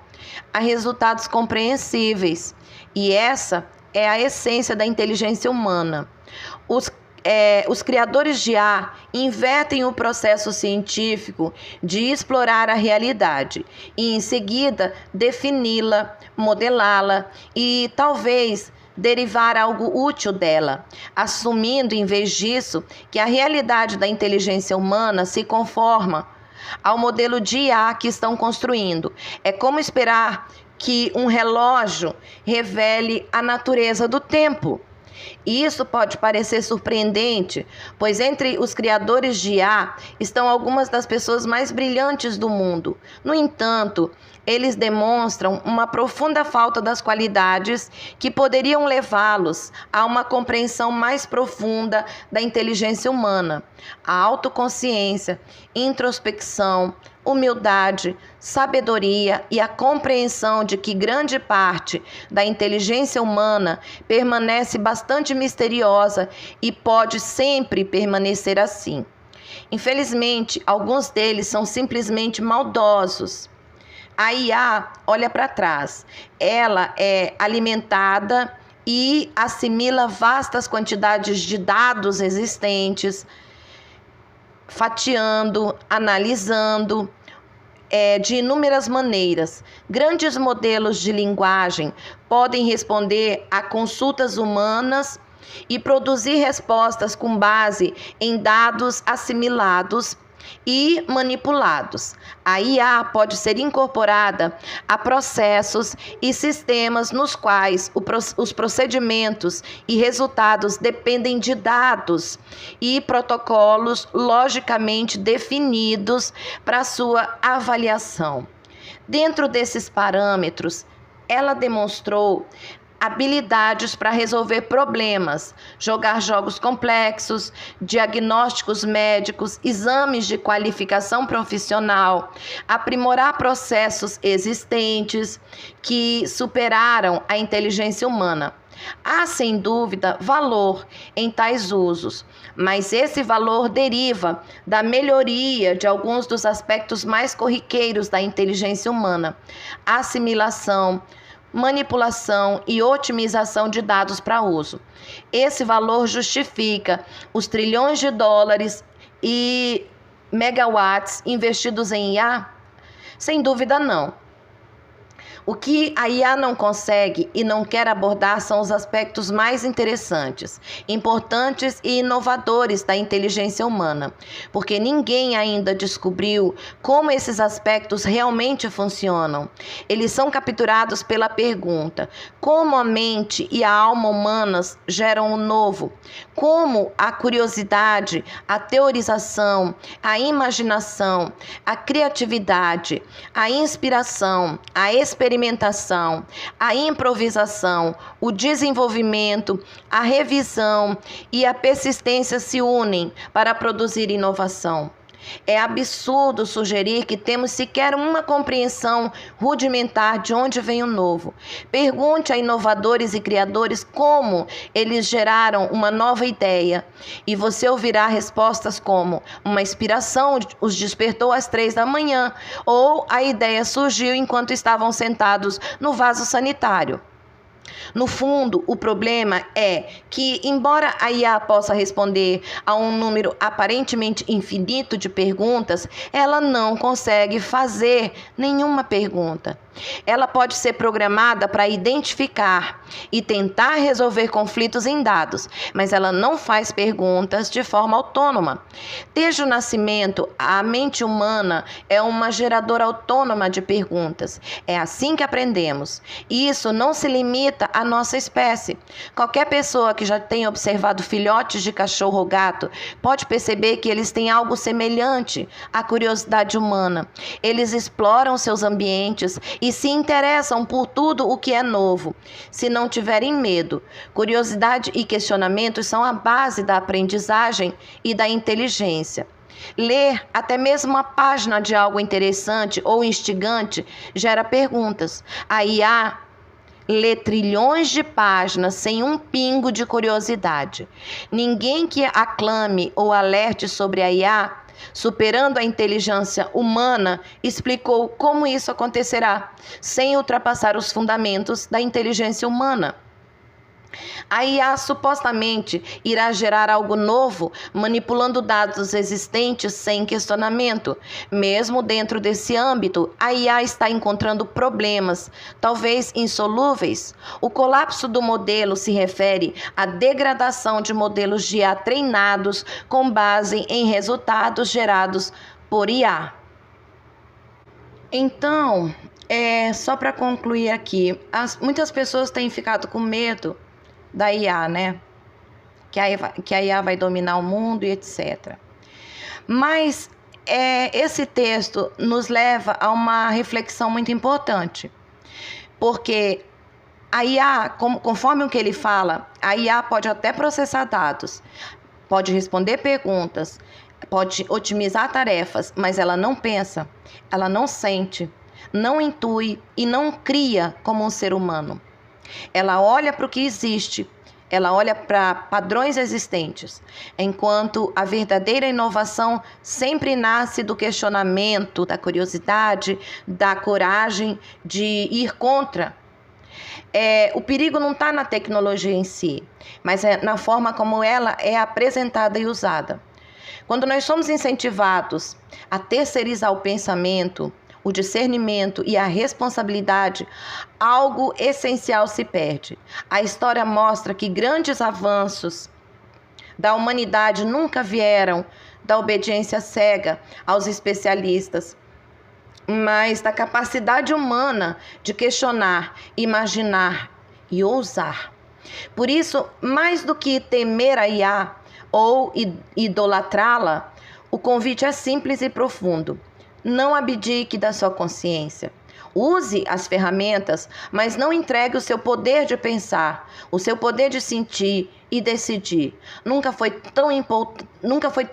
a resultados compreensíveis. E essa é a essência da inteligência humana. Os criadores de IA invertem o processo científico de explorar a realidade e, em seguida, defini-la, modelá-la e, talvez, derivar algo útil dela, assumindo, em vez disso, que a realidade da inteligência humana se conforma ao modelo de IA que estão construindo. É como esperar que um relógio revele a natureza do tempo. E isso pode parecer surpreendente, pois entre os criadores de IA estão algumas das pessoas mais brilhantes do mundo. No entanto, eles demonstram uma profunda falta das qualidades que poderiam levá-los a uma compreensão mais profunda da inteligência humana. A autoconsciência, introspecção, humildade, sabedoria e a compreensão de que grande parte da inteligência humana permanece bastante misteriosa e pode sempre permanecer assim. Infelizmente, alguns deles são simplesmente maldosos. A IA olha para trás. Ela é alimentada e assimila vastas quantidades de dados existentes, fatiando, analisando, de inúmeras maneiras. Grandes modelos de linguagem podem responder a consultas humanas e produzir respostas com base em dados assimilados e manipulados. A IA pode ser incorporada a processos e sistemas nos quais os procedimentos e resultados dependem de dados e protocolos logicamente definidos para sua avaliação. Dentro desses parâmetros, ela demonstrou habilidades para resolver problemas, jogar jogos complexos, diagnósticos médicos, exames de qualificação profissional, aprimorar processos existentes que superaram a inteligência humana. Há, sem dúvida, valor em tais usos, mas esse valor deriva da melhoria de alguns dos aspectos mais corriqueiros da inteligência humana: assimilação, manipulação e otimização de dados para uso. Esse valor justifica os trilhões de dólares e megawatts investidos em IA? Sem dúvida não. O que a IA não consegue e não quer abordar são os aspectos mais interessantes, importantes e inovadores da inteligência humana, porque ninguém ainda descobriu como esses aspectos realmente funcionam. Eles são capturados pela pergunta: como a mente e a alma humanas geram o novo? Como a curiosidade, a teorização, a imaginação, a criatividade, a inspiração, a experimentação, a improvisação, o desenvolvimento, a revisão e a persistência se unem para produzir inovação. É absurdo sugerir que temos sequer uma compreensão rudimentar de onde vem o novo. Pergunte a inovadores e criadores como eles geraram uma nova ideia e você ouvirá respostas como: uma inspiração os despertou às 3 da manhã, ou a ideia surgiu enquanto estavam sentados no vaso sanitário. No fundo, o problema é que, embora a IA possa responder a um número aparentemente infinito de perguntas, ela não consegue fazer nenhuma pergunta. Ela pode ser programada para identificar e tentar resolver conflitos em dados, mas ela não faz perguntas de forma autônoma. Desde o nascimento, a mente humana é uma geradora autônoma de perguntas. É assim que aprendemos. E isso não se limita à nossa espécie. Qualquer pessoa que já tenha observado filhotes de cachorro ou gato pode perceber que eles têm algo semelhante à curiosidade humana. Eles exploram seus ambientes e se interessam por tudo o que é novo, se não tiverem medo. Curiosidade e questionamentos são a base da aprendizagem e da inteligência. Ler até mesmo uma página de algo interessante ou instigante gera perguntas. A IA lê trilhões de páginas sem um pingo de curiosidade. Ninguém que aclame ou alerte sobre a IA, superando a inteligência humana, explicou como isso acontecerá, sem ultrapassar os fundamentos da inteligência humana. A IA supostamente irá gerar algo novo, manipulando dados existentes sem questionamento. Mesmo dentro desse âmbito, a IA está encontrando problemas, talvez insolúveis. O colapso do modelo se refere à degradação de modelos de IA treinados com base em resultados gerados por IA. Então, só para concluir aqui, muitas pessoas têm ficado com medo da IA, né? Que a IA vai dominar o mundo e etc. Mas esse texto nos leva a uma reflexão muito importante, porque a IA, conforme o que ele fala, a IA pode até processar dados, pode responder perguntas, pode otimizar tarefas, mas ela não pensa, ela não sente, não intui e não cria como um ser humano. Ela olha para o que existe, ela olha para padrões existentes, enquanto a verdadeira inovação sempre nasce do questionamento, da curiosidade, da coragem de ir contra. O perigo não está na tecnologia em si, mas é na forma como ela é apresentada e usada. Quando nós somos incentivados a terceirizar o pensamento, o discernimento e a responsabilidade, algo essencial se perde. A história mostra que grandes avanços da humanidade nunca vieram da obediência cega aos especialistas, mas da capacidade humana de questionar, imaginar e ousar. Por isso, mais do que temer a IA ou idolatrá-la, o convite é simples e profundo. Não abdique da sua consciência. Use as ferramentas, mas não entregue o seu poder de pensar, o seu poder de sentir e decidir. Nunca foi tão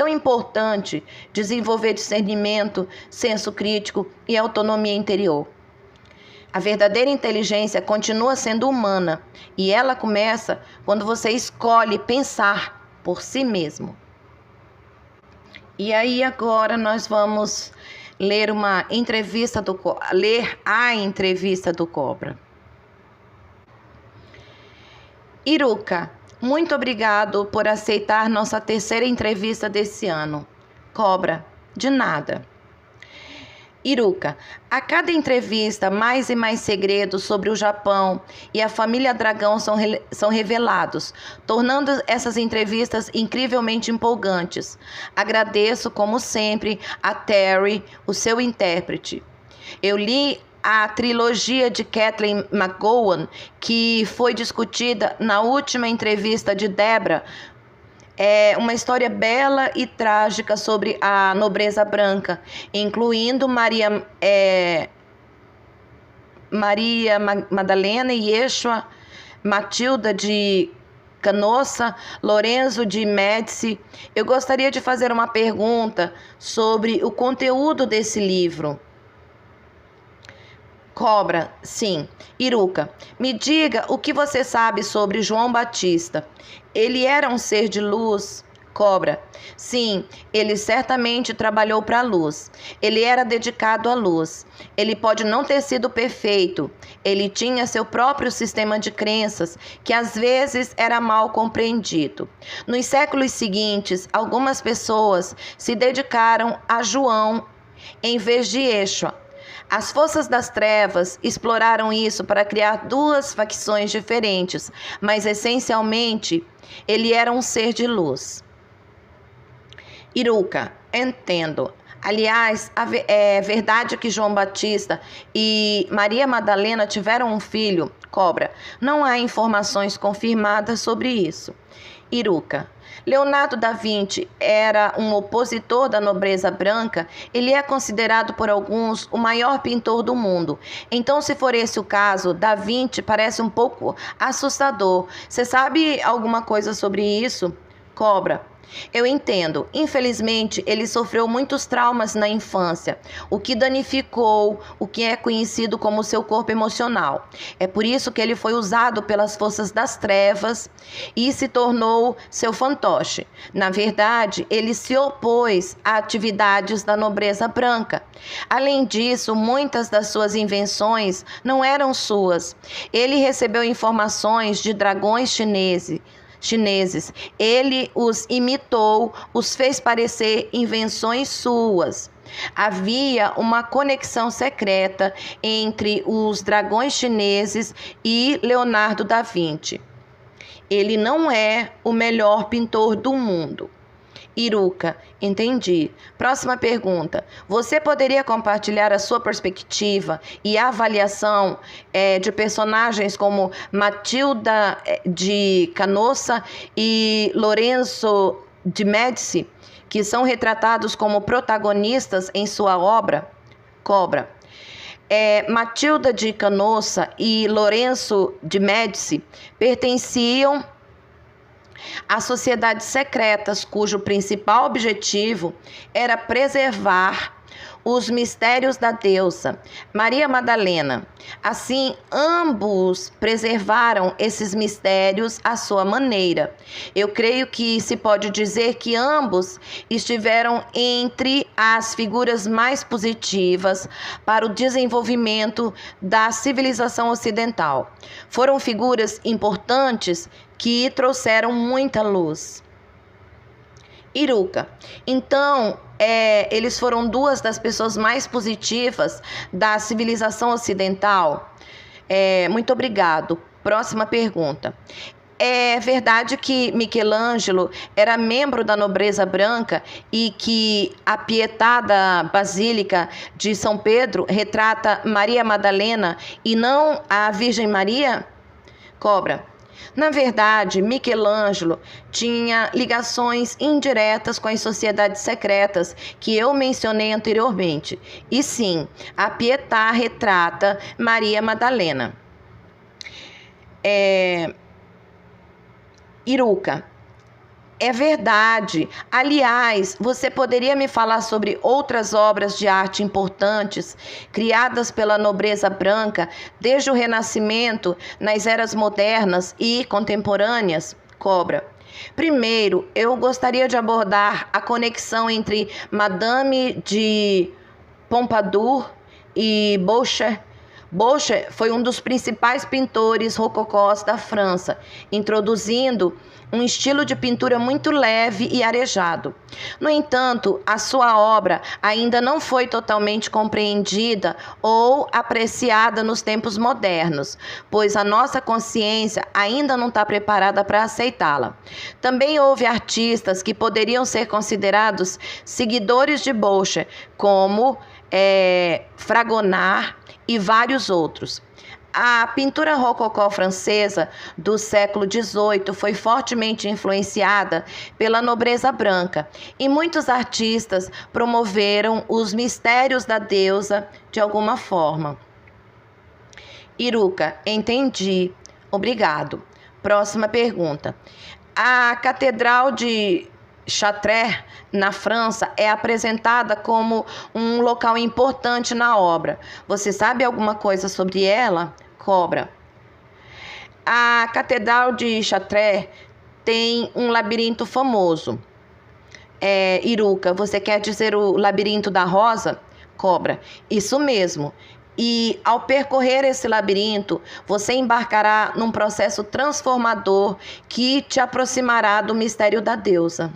importante desenvolver discernimento, senso crítico e autonomia interior. A verdadeira inteligência continua sendo humana e ela começa quando você escolhe pensar por si mesmo. E aí agora nós vamos ler a entrevista do Cobra. Iruka, muito obrigado por aceitar nossa terceira entrevista desse ano. Cobra, de nada. Iruka, a cada entrevista, mais e mais segredos sobre o Japão e a família Dragão são revelados, tornando essas entrevistas incrivelmente empolgantes. Agradeço, como sempre, a Terry, o seu intérprete. Eu li a trilogia de Kathleen McGowan, que foi discutida na última entrevista de Debra. É uma história bela e trágica sobre a nobreza branca, incluindo Maria Madalena e Yeshua, Matilda de Canossa, Lorenzo de Médici. Eu gostaria de fazer uma pergunta sobre o conteúdo desse livro. Cobra, sim. Iruka, me diga o que você sabe sobre João Batista. Ele era um ser de luz, Cobra. Sim, ele certamente trabalhou para a luz. Ele era dedicado à luz. Ele pode não ter sido perfeito. Ele tinha seu próprio sistema de crenças, que às vezes era mal compreendido. Nos séculos seguintes, algumas pessoas se dedicaram a João em vez de Yeshua. As forças das trevas exploraram isso para criar duas facções diferentes, mas essencialmente ele era um ser de luz. Entendo. Aliás, é verdade que João Batista e Maria Madalena tiveram um filho? Cobra. Não há informações confirmadas sobre isso. Leonardo da Vinci era um opositor da nobreza branca. Ele é considerado por alguns o maior pintor do mundo. Então, se for esse o caso, Da Vinci parece um pouco assustador. Você sabe alguma coisa sobre isso? Cobra. Eu entendo. Infelizmente, ele sofreu muitos traumas na infância, o que danificou o que é conhecido como seu corpo emocional. É por isso que ele foi usado pelas forças das trevas e se tornou seu fantoche. Na verdade, ele se opôs a atividades da nobreza branca. Além disso, muitas das suas invenções não eram suas. Ele recebeu informações de dragões chineses. Ele os imitou, os fez parecer invenções suas. Havia uma conexão secreta entre os dragões chineses e Leonardo da Vinci. Ele não é o melhor pintor do mundo. Entendi. Próxima pergunta. Você poderia compartilhar a sua perspectiva e avaliação de personagens como Matilda de Canossa e Lorenzo de Médici, que são retratados como protagonistas em sua obra? Cobra. Matilda de Canossa e Lorenzo de Médici pertenciam a sociedades secretas cujo principal objetivo era preservar os mistérios da deusa Maria Madalena. Assim, ambos preservaram esses mistérios à sua maneira. Eu creio que se pode dizer que ambos estiveram entre as figuras mais positivas para o desenvolvimento da civilização ocidental. Foram figuras importantes que trouxeram muita luz. Então, eles foram duas das pessoas mais positivas da civilização ocidental? Muito obrigado. Próxima pergunta. É verdade que Michelangelo era membro da nobreza branca e que a pietada Basílica de São Pedro retrata Maria Madalena e não a Virgem Maria? Cobra. Na verdade, Michelangelo tinha ligações indiretas com as sociedades secretas que eu mencionei anteriormente. E sim, a Pietà retrata Maria Madalena. É verdade. Aliás, você poderia me falar sobre outras obras de arte importantes criadas pela nobreza branca desde o Renascimento, nas eras modernas e contemporâneas? Cobra. Primeiro, eu gostaria de abordar a conexão entre Madame de Pompadour e Boucher. Boucher foi um dos principais pintores rococós da França, introduzindo um estilo de pintura muito leve e arejado. No entanto, a sua obra ainda não foi totalmente compreendida ou apreciada nos tempos modernos, pois a nossa consciência ainda não está preparada para aceitá-la. Também houve artistas que poderiam ser considerados seguidores de Boucher, como Fragonard e vários outros. A pintura rococó francesa do século XVIII foi fortemente influenciada pela nobreza branca e muitos artistas promoveram os mistérios da deusa de alguma forma. Entendi. Obrigado. Próxima pergunta. A Catedral de Chartres, na França, é apresentada como um local importante na obra. Você sabe alguma coisa sobre ela? Cobra. A Catedral de Chartres tem um labirinto famoso. Iruka, você quer dizer o labirinto da rosa? Cobra, isso mesmo. E ao percorrer esse labirinto, você embarcará num processo transformador que te aproximará do mistério da deusa.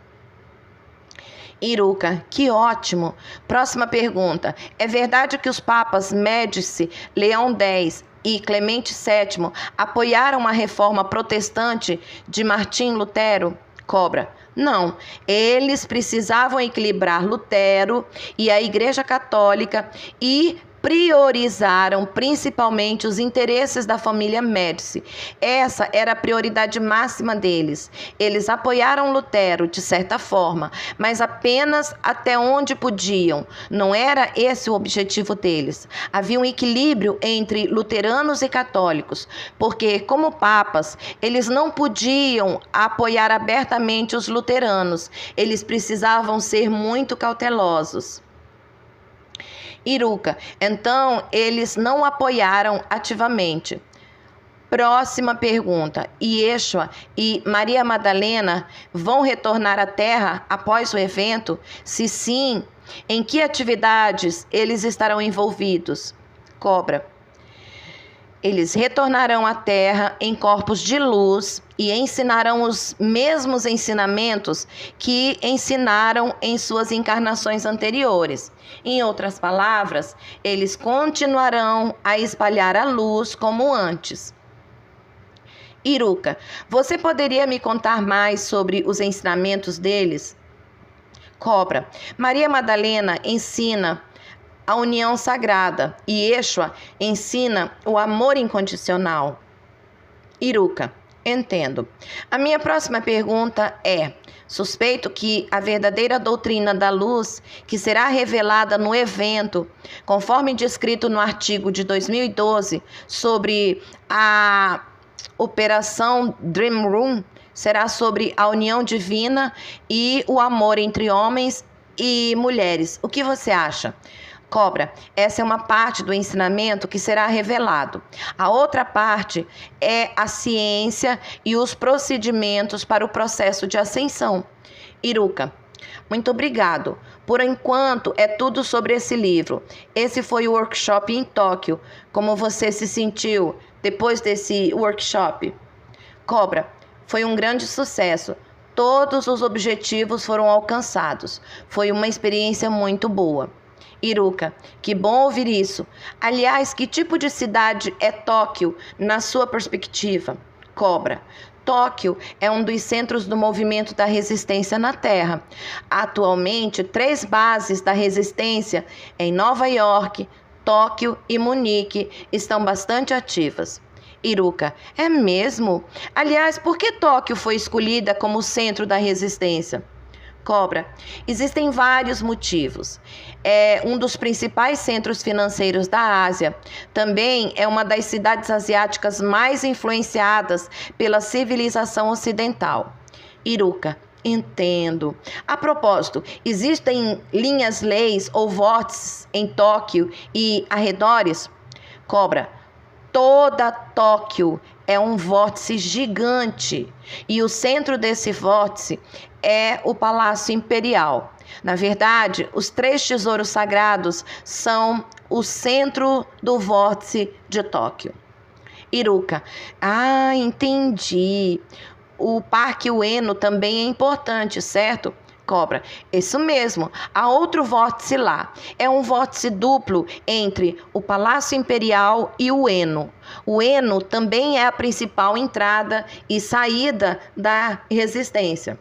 Iruka, que ótimo! Próxima pergunta. É verdade que os papas Médici, Leão X e Clemente VII apoiaram a reforma protestante de Martim Lutero? Cobra. Não, eles precisavam equilibrar Lutero e a Igreja Católica e priorizaram principalmente os interesses da família Médici. Essa era a prioridade máxima deles. Eles apoiaram Lutero, de certa forma, mas apenas até onde podiam. Não era esse o objetivo deles. Havia um equilíbrio entre luteranos e católicos, porque, como papas, eles não podiam apoiar abertamente os luteranos. Eles precisavam ser muito cautelosos. Iruka, então eles não apoiaram ativamente. Próxima pergunta. Yeshua e Maria Madalena vão retornar à Terra após o evento? Se sim, em que atividades eles estarão envolvidos? Cobra. Eles retornarão à Terra em corpos de luz e ensinarão os mesmos ensinamentos que ensinaram em suas encarnações anteriores. Em outras palavras, eles continuarão a espalhar a luz como antes. Iruka, você poderia me contar mais sobre os ensinamentos deles? Cobra. Maria Madalena ensina a união sagrada e Yeshua ensina o amor incondicional. Iruka, entendo. A minha próxima pergunta é: suspeito que a verdadeira doutrina da luz, que será revelada no evento, conforme descrito no artigo de 2012 sobre a Operação Dream Room, será sobre a união divina e o amor entre homens e mulheres. O que você acha? Cobra, essa é uma parte do ensinamento que será revelado. A outra parte é a ciência e os procedimentos para o processo de ascensão. Iruka, muito obrigado. Por enquanto, é tudo sobre esse livro. Esse foi o workshop em Tóquio. Como você se sentiu depois desse workshop? Cobra, foi um grande sucesso. Todos os objetivos foram alcançados. Foi uma experiência muito boa. Iruka, que bom ouvir isso. Aliás, que tipo de cidade é Tóquio, na sua perspectiva? Cobra. Tóquio é um dos centros do movimento da resistência na Terra. Atualmente, 3 bases da resistência em Nova York, Tóquio e Munique estão bastante ativas. Iruka, é mesmo? Aliás, por que Tóquio foi escolhida como centro da resistência? Cobra, existem vários motivos. É um dos principais centros financeiros da Ásia. Também é uma das cidades asiáticas mais influenciadas pela civilização ocidental. Iruka, entendo. A propósito, existem linhas-leis ou vórtices em Tóquio e arredores? Cobra, toda Tóquio é um vórtice gigante e o centro desse vórtice é o Palácio Imperial. Na verdade, os 3 tesouros sagrados são o centro do vórtice de Tóquio. Iruka, entendi. O Parque Ueno também é importante, certo? Cobra, isso mesmo, há outro vórtice lá. É um vórtice duplo entre o Palácio Imperial e o Ueno. O Ueno também é a principal entrada e saída da resistência.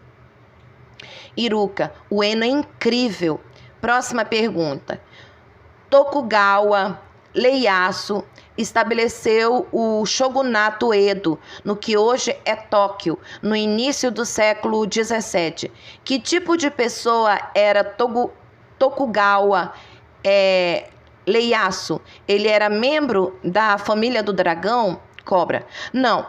Iruka, o Ueno é incrível. Próxima pergunta. Tokugawa Ieyasu estabeleceu o shogunato Edo, no que hoje é Tóquio, no início do século XVII. Que tipo de pessoa era Tokugawa Ieyasu? Ele era membro da família do dragão? Cobra. Não.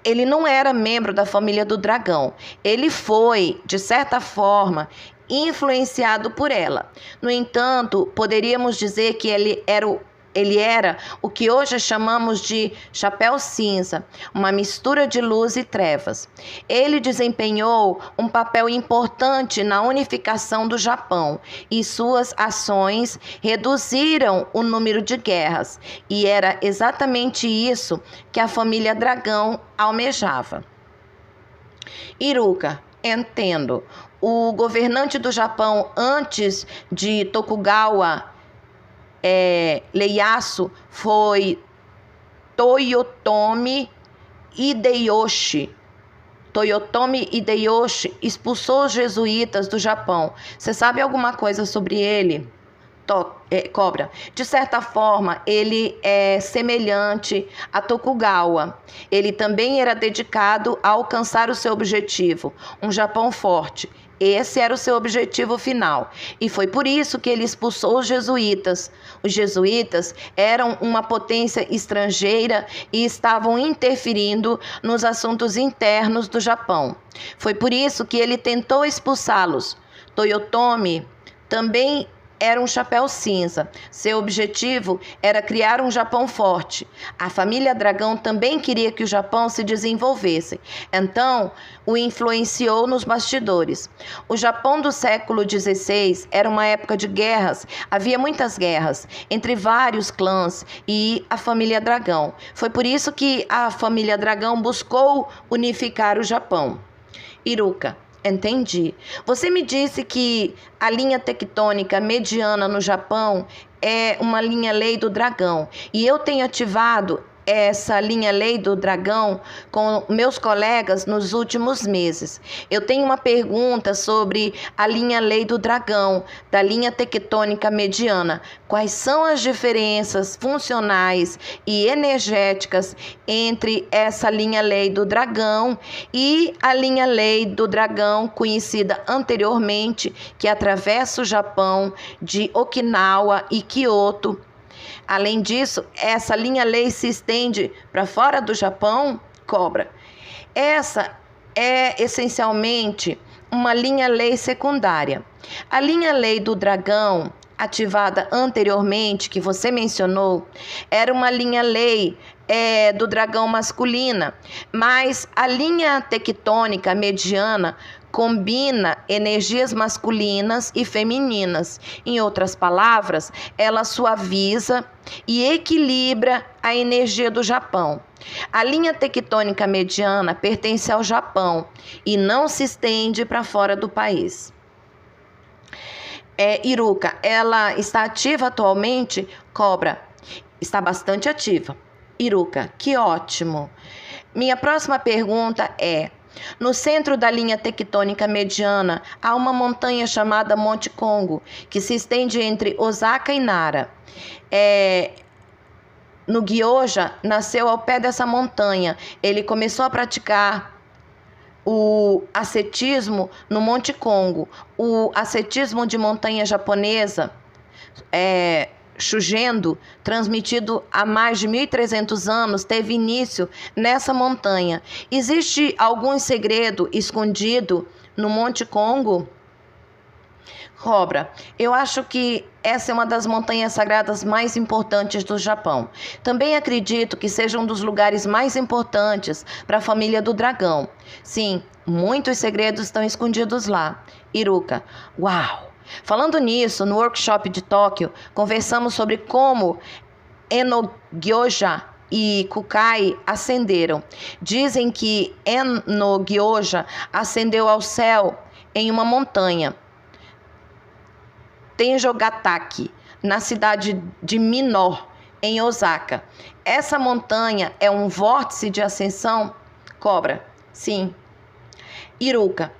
Ele não era membro da família do dragão. Ele foi, de certa forma, influenciado por ela. No entanto, poderíamos dizer que ele era Ele era o que hoje chamamos de chapéu cinza, uma mistura de luz e trevas. Ele desempenhou um papel importante na unificação do Japão e suas ações reduziram o número de guerras. E era exatamente isso que a família Dragão almejava. Iruka, entendo. O governante do Japão antes de Tokugawa Ieyasu foi Toyotomi Hideyoshi. Toyotomi Hideyoshi expulsou os jesuítas do Japão. Você sabe alguma coisa sobre ele? Cobra. De certa forma, ele é semelhante a Tokugawa. Ele também era dedicado a alcançar o seu objetivo, um Japão forte. Esse era o seu objetivo final. E foi por isso que ele expulsou os jesuítas. Os jesuítas eram uma potência estrangeira e estavam interferindo nos assuntos internos do Japão. Foi por isso que ele tentou expulsá-los. Toyotomi também era um chapéu cinza. Seu objetivo era criar um Japão forte. A família Dragão também queria que o Japão se desenvolvesse. Então, o influenciou nos bastidores. O Japão do século XVI era uma época de guerras. Havia muitas guerras entre vários clãs e a família Dragão. Foi por isso que a família Dragão buscou unificar o Japão. Iruka. Entendi. Você me disse que a linha tectônica mediana no Japão é uma linha lei do dragão. E eu tenho ativado essa linha lei do dragão com meus colegas nos últimos meses. Eu tenho uma pergunta sobre a linha lei do dragão, da linha tectônica mediana. Quais são as diferenças funcionais e energéticas entre essa linha lei do dragão e a linha lei do dragão conhecida anteriormente, que atravessa o Japão de Okinawa e Kyoto? Além disso, essa linha lei se estende para fora do Japão? Cobra. Essa é essencialmente uma linha lei secundária. A linha lei do dragão, ativada anteriormente, que você mencionou, era uma linha lei do dragão masculina, mas a linha tectônica mediana combina energias masculinas e femininas. Em outras palavras, ela suaviza e equilibra a energia do Japão. A linha tectônica mediana pertence ao Japão e não se estende para fora do país. Iruka, ela está ativa atualmente? Cobra, está bastante ativa. Iruka, que ótimo. Minha próxima pergunta é: no centro da linha tectônica mediana há uma montanha chamada Monte Kongo, que se estende entre Osaka e Nara. No Gyoja, nasceu ao pé dessa montanha. Ele começou a praticar o ascetismo no Monte Kongo. O ascetismo de montanha japonesa, Shugendo, transmitido há mais de 1.300 anos, teve início nessa montanha. Existe algum segredo escondido no Monte Kongo? Cobra, eu acho que essa é uma das montanhas sagradas mais importantes do Japão. Também acredito que seja um dos lugares mais importantes para a família do dragão. Sim, muitos segredos estão escondidos lá. Iruka, uau! Falando nisso, no workshop de Tóquio, conversamos sobre como Enno-gyoja e Kukai ascenderam. Dizem que Enno-gyoja ascendeu ao céu em uma montanha, Tenjogataki, na cidade de Minor, em Osaka. Essa montanha é um vórtice de ascensão? Cobra, sim. Iruka,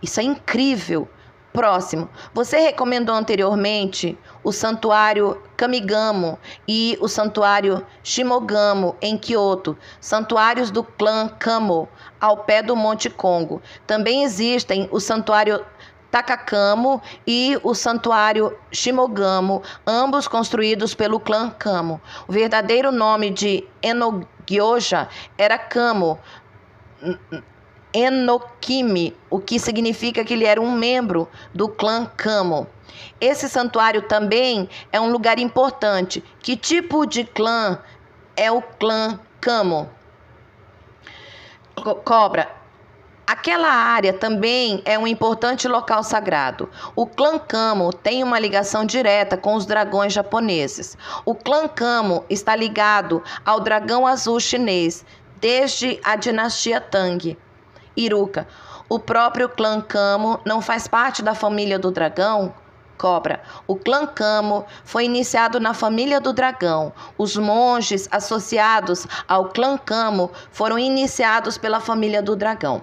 isso é incrível. Próximo, você recomendou anteriormente o santuário Kamigamo e o santuário Shimogamo em Kyoto, santuários do clã Kamo, ao pé do Monte Kongo. Também existem o santuário Takakamo e o santuário Shimogamo, ambos construídos pelo clã Kamo. O verdadeiro nome de Enno-gyoja era Kamo, Enoquime, o que significa que ele era um membro do clã Camo. Esse santuário também é um lugar importante. Que tipo de clã é o clã Camo? Cobra. Aquela área também é um importante local sagrado. O clã Camo tem uma ligação direta com os dragões japoneses. O clã Camo está ligado ao dragão azul chinês desde a dinastia Tang. Iruka. O próprio clã Camo não faz parte da família do dragão? Cobra. O clã Camo foi iniciado na família do dragão. Os monges associados ao clã Camo foram iniciados pela família do dragão.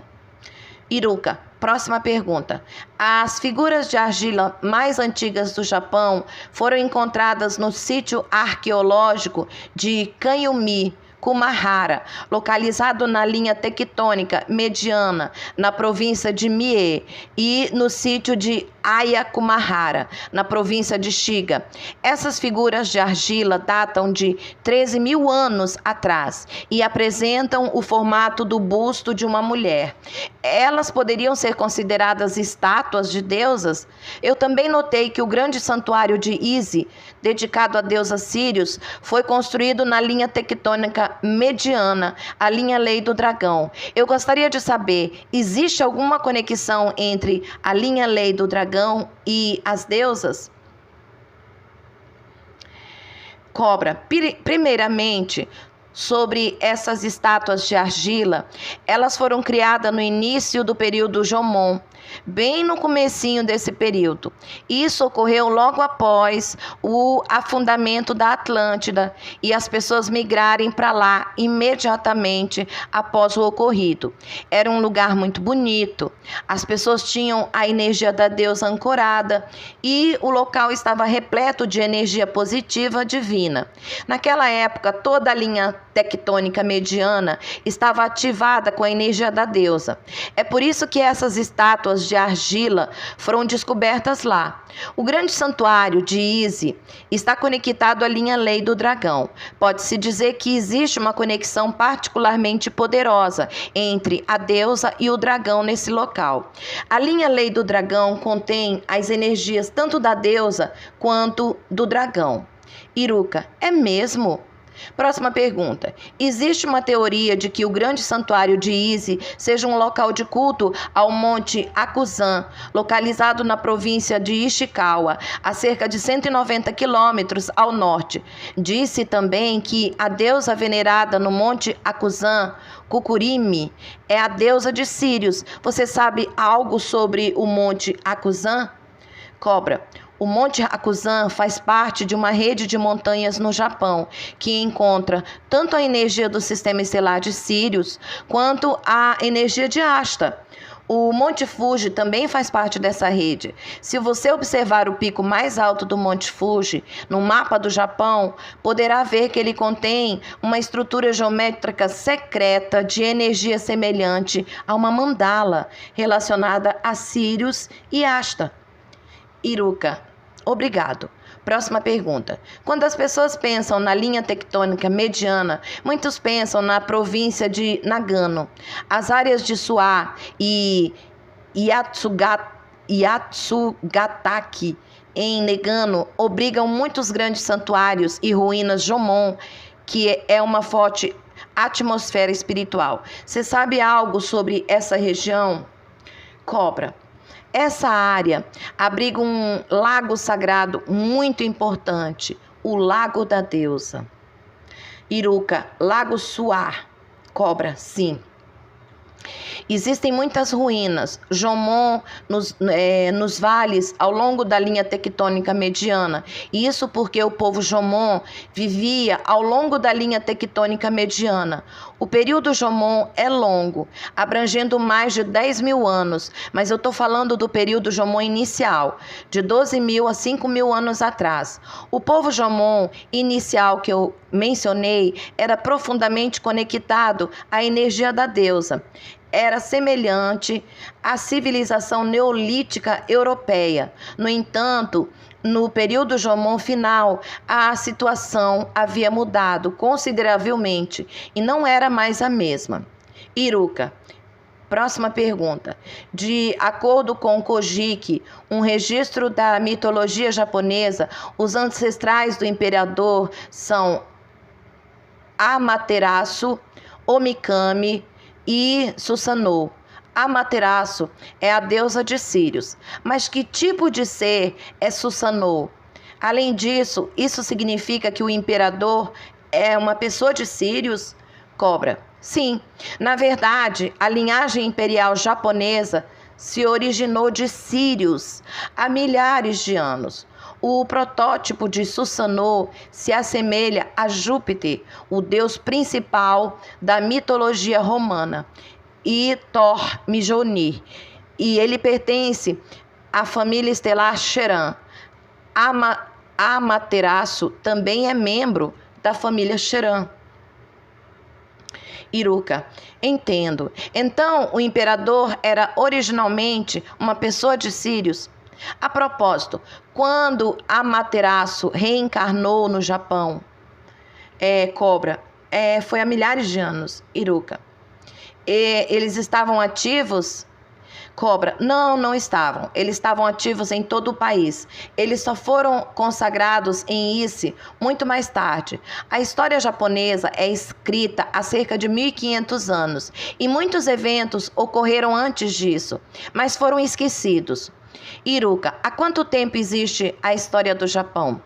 Iruka, próxima pergunta. As figuras de argila mais antigas do Japão foram encontradas no sítio arqueológico de Kanyumi, Kumahara, localizado na linha tectônica mediana, na província de Mie, e no sítio de Ayakumahara, na província de Shiga. Essas figuras de argila datam de 13 mil anos atrás e apresentam o formato do busto de uma mulher. Elas poderiam ser consideradas estátuas de deusas? Eu também notei que o grande santuário de Ise, dedicado a deusa Sírios, foi construído na linha tectônica mediana, a linha Lei do Dragão. Eu gostaria de saber, existe alguma conexão entre a linha Lei do Dragão e as deusas? Cobra. Primeiramente, sobre essas estátuas de argila, elas foram criadas no início do período Jomon, bem no comecinho desse período. Isso ocorreu logo após o afundamento da Atlântida e as pessoas migrarem para lá imediatamente após o ocorrido. Era um lugar muito bonito, as pessoas tinham a energia da deusa ancorada e o local estava repleto de energia positiva divina. Naquela época, toda a linha tectônica mediana estava ativada com a energia da deusa. É por isso que essas estátuas de argila foram descobertas lá. O grande santuário de Ise está conectado à linha Lei do Dragão. Pode-se dizer que existe uma conexão particularmente poderosa entre a deusa e o dragão nesse local. A linha Lei do Dragão contém as energias tanto da deusa quanto do dragão. Iruka, é mesmo? Próxima pergunta. Existe uma teoria de que o grande santuário de Ise seja um local de culto ao Monte Akuzan, localizado na província de Ishikawa, a cerca de 190 quilômetros ao norte. Disse também que a deusa venerada no Monte Akuzan, Kukurimi, é a deusa de Sírios. Você sabe algo sobre o Monte Akuzan? Cobra. O Monte Akuzan faz parte de uma rede de montanhas no Japão, que encontra tanto a energia do sistema estelar de Sírios, quanto a energia de Asta. O Monte Fuji também faz parte dessa rede. Se você observar o pico mais alto do Monte Fuji no mapa do Japão, poderá ver que ele contém uma estrutura geométrica secreta de energia semelhante a uma mandala, relacionada a Sírios e Asta. Iruka, obrigado. Próxima pergunta. Quando as pessoas pensam na linha tectônica mediana, muitos pensam na província de Nagano. As áreas de Suwa e Yatsugataki em Nagano obrigam muitos grandes santuários e ruínas Jomon, que é uma forte atmosfera espiritual. Você sabe algo sobre essa região? Cobra. Essa área abriga um lago sagrado muito importante, o Lago da Deusa. Iruka, Lago Suar. Cobra, sim. Existem muitas ruínas, Jomon, nos vales ao longo da linha tectônica mediana. Isso porque o povo Jomon vivia ao longo da linha tectônica mediana. O período Jomon é longo, abrangendo mais de 10 mil anos, mas eu estou falando do período Jomon inicial, de 12 mil a 5 mil anos atrás. O povo Jomon inicial que eu mencionei era profundamente conectado à energia da deusa. Era semelhante à civilização neolítica europeia. No entanto, no período Jomon final, a situação havia mudado consideravelmente e não era mais a mesma. Iruka, Próxima pergunta. De acordo com Kojiki, um registro da mitologia japonesa, os ancestrais do imperador são Amaterasu, Omikami e Susanoo. Amaterasu é a deusa de Sírios. Mas que tipo de ser é Susanoo? Além disso, isso significa que o imperador é uma pessoa de Sírios? Cobra. Sim, na verdade, a linhagem imperial japonesa se originou de sírios há milhares de anos. O protótipo de Susanoo se assemelha a Júpiter, o deus principal da mitologia romana, e Thor Mjolnir, e ele pertence à família estelar Cheran. Amaterasu também é membro da família Cheran. Iruka. Entendo. Então, o imperador era originalmente uma pessoa de Sírios? A propósito, quando Amaterasu reencarnou no Japão, Cobra, foi há milhares de anos, Iruka. Eles estavam ativos? Cobra, não estavam. Eles estavam ativos em todo o país. Eles só foram consagrados em Ise muito mais tarde. A história japonesa é escrita há cerca de 1500 anos e muitos eventos ocorreram antes disso, mas foram esquecidos. Iruka, há quanto tempo existe a história do Japão?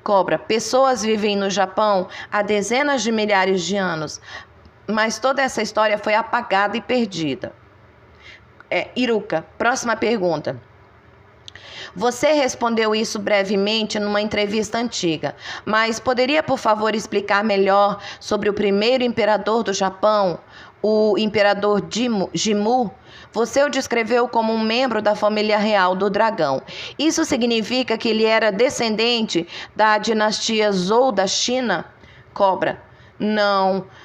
Cobra, pessoas vivem no Japão há dezenas de milhares de anos, mas toda essa história foi apagada e perdida. Iruka, próxima pergunta. Você respondeu isso brevemente numa entrevista antiga, mas poderia, por favor, explicar melhor sobre o primeiro imperador do Japão, o imperador Jimmu? Você o descreveu como um membro da família real do dragão. Isso significa que ele era descendente da dinastia Zhou da China? Cobra.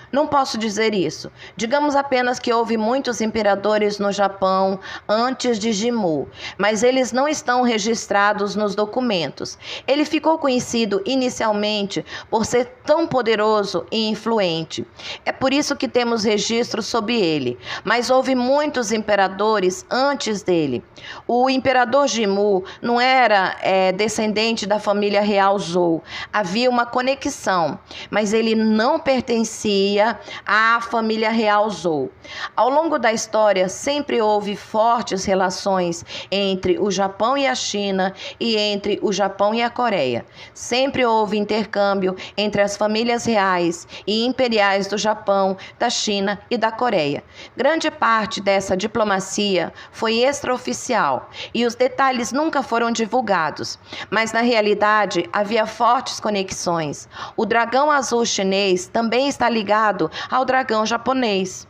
Não posso dizer isso. Digamos apenas que houve muitos imperadores no Japão antes de Jimmu, mas eles não estão registrados nos documentos. Ele ficou conhecido inicialmente por ser tão poderoso e influente. É por isso que temos registros sobre ele, mas houve muitos imperadores antes dele. O imperador Jimmu não era descendente da família real Zhou. Havia uma conexão, mas ele não pertencia à família real Zhou. Ao longo da história, sempre houve fortes relações entre o Japão e a China e entre o Japão e a Coreia. Sempre houve intercâmbio entre as famílias reais e imperiais do Japão, da China e da Coreia. Grande parte dessa diplomacia foi extraoficial e os detalhes nunca foram divulgados, mas na realidade havia fortes conexões. O dragão azul chinês também está ligado ao dragão japonês.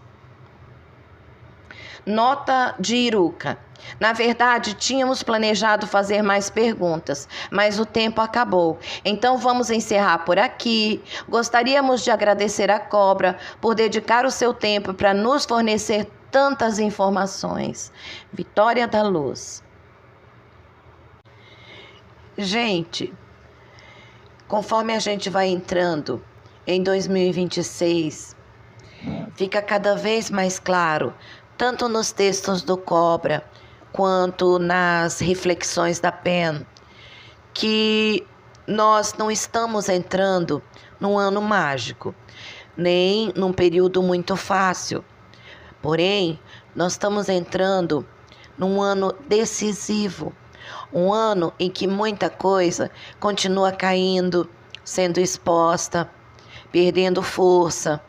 Nota de Iruka. Na verdade, tínhamos planejado fazer mais perguntas, mas o tempo acabou. Então vamos encerrar por aqui. Gostaríamos de agradecer a Cobra por dedicar o seu tempo para nos fornecer tantas informações. Vitória da Luz. Gente, conforme a gente vai entrando em 2026, fica cada vez mais claro, tanto nos textos do Cobra, quanto nas reflexões da Pen, que nós não estamos entrando num ano mágico, nem num período muito fácil. Porém, nós estamos entrando num ano decisivo, um ano em que muita coisa continua caindo, sendo exposta, perdendo força,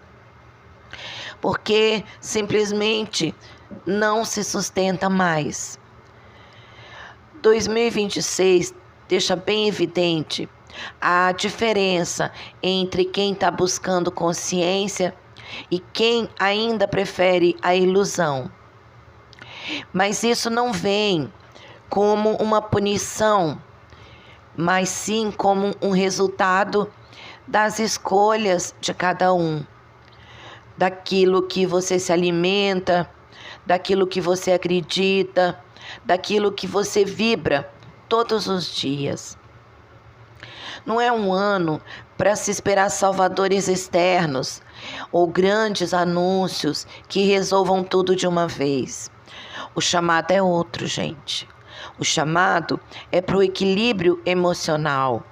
porque simplesmente não se sustenta mais. 2026 deixa bem evidente a diferença entre quem está buscando consciência e quem ainda prefere a ilusão. Mas isso não vem como uma punição, mas sim como um resultado das escolhas de cada um, daquilo que você se alimenta, daquilo que você acredita, daquilo que você vibra todos os dias. Não é um ano para se esperar salvadores externos ou grandes anúncios que resolvam tudo de uma vez. O chamado é outro, gente. O chamado é para o equilíbrio emocional,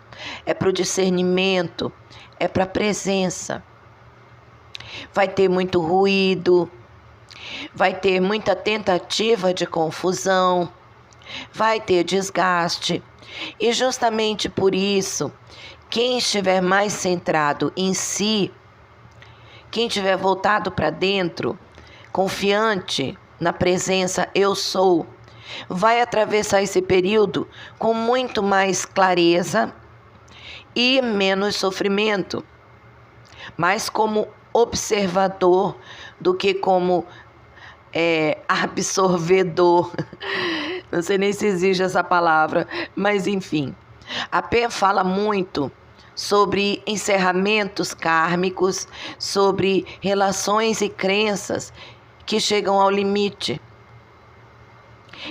é para o discernimento, é para a presença. Vai ter muito ruído, vai ter muita tentativa de confusão, vai ter desgaste. E justamente por isso, quem estiver mais centrado em si, quem estiver voltado para dentro, confiante na presença eu sou, vai atravessar esse período com muito mais clareza e menos sofrimento, mais como observador do que como absorvedor. Não sei nem se existe essa palavra, mas enfim. A Pê fala muito sobre encerramentos kármicos, sobre relações e crenças que chegam ao limite.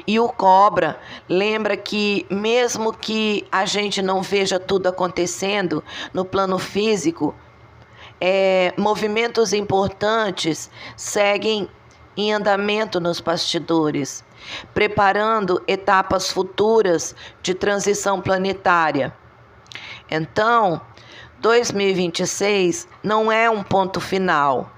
E o Cobra lembra que mesmo que a gente não veja tudo acontecendo no plano físico, movimentos importantes seguem em andamento nos bastidores, preparando etapas futuras de transição planetária. Então, 2026 não é um ponto final,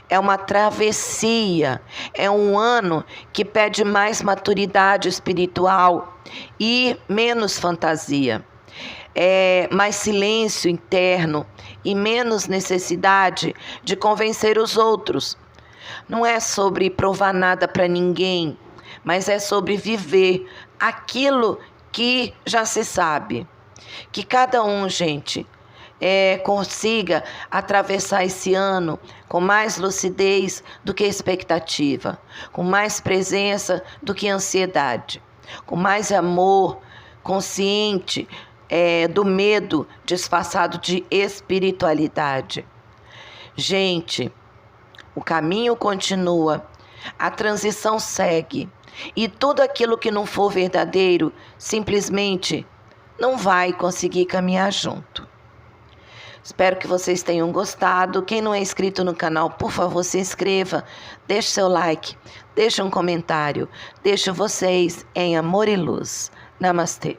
é uma travessia, é um ano que pede mais maturidade espiritual e menos fantasia. Mais silêncio interno e menos necessidade de convencer os outros. Não é sobre provar nada para ninguém, mas é sobre viver aquilo que já se sabe. Que cada um, gente, consiga atravessar esse ano com mais lucidez do que expectativa, com mais presença do que ansiedade, com mais amor consciente do medo disfarçado de espiritualidade. Gente, o caminho continua, a transição segue, e tudo aquilo que não for verdadeiro simplesmente não vai conseguir caminhar junto. Espero que vocês tenham gostado. Quem não é inscrito no canal, por favor, se inscreva, deixe seu like, deixe um comentário. Deixo vocês em amor e luz. Namastê.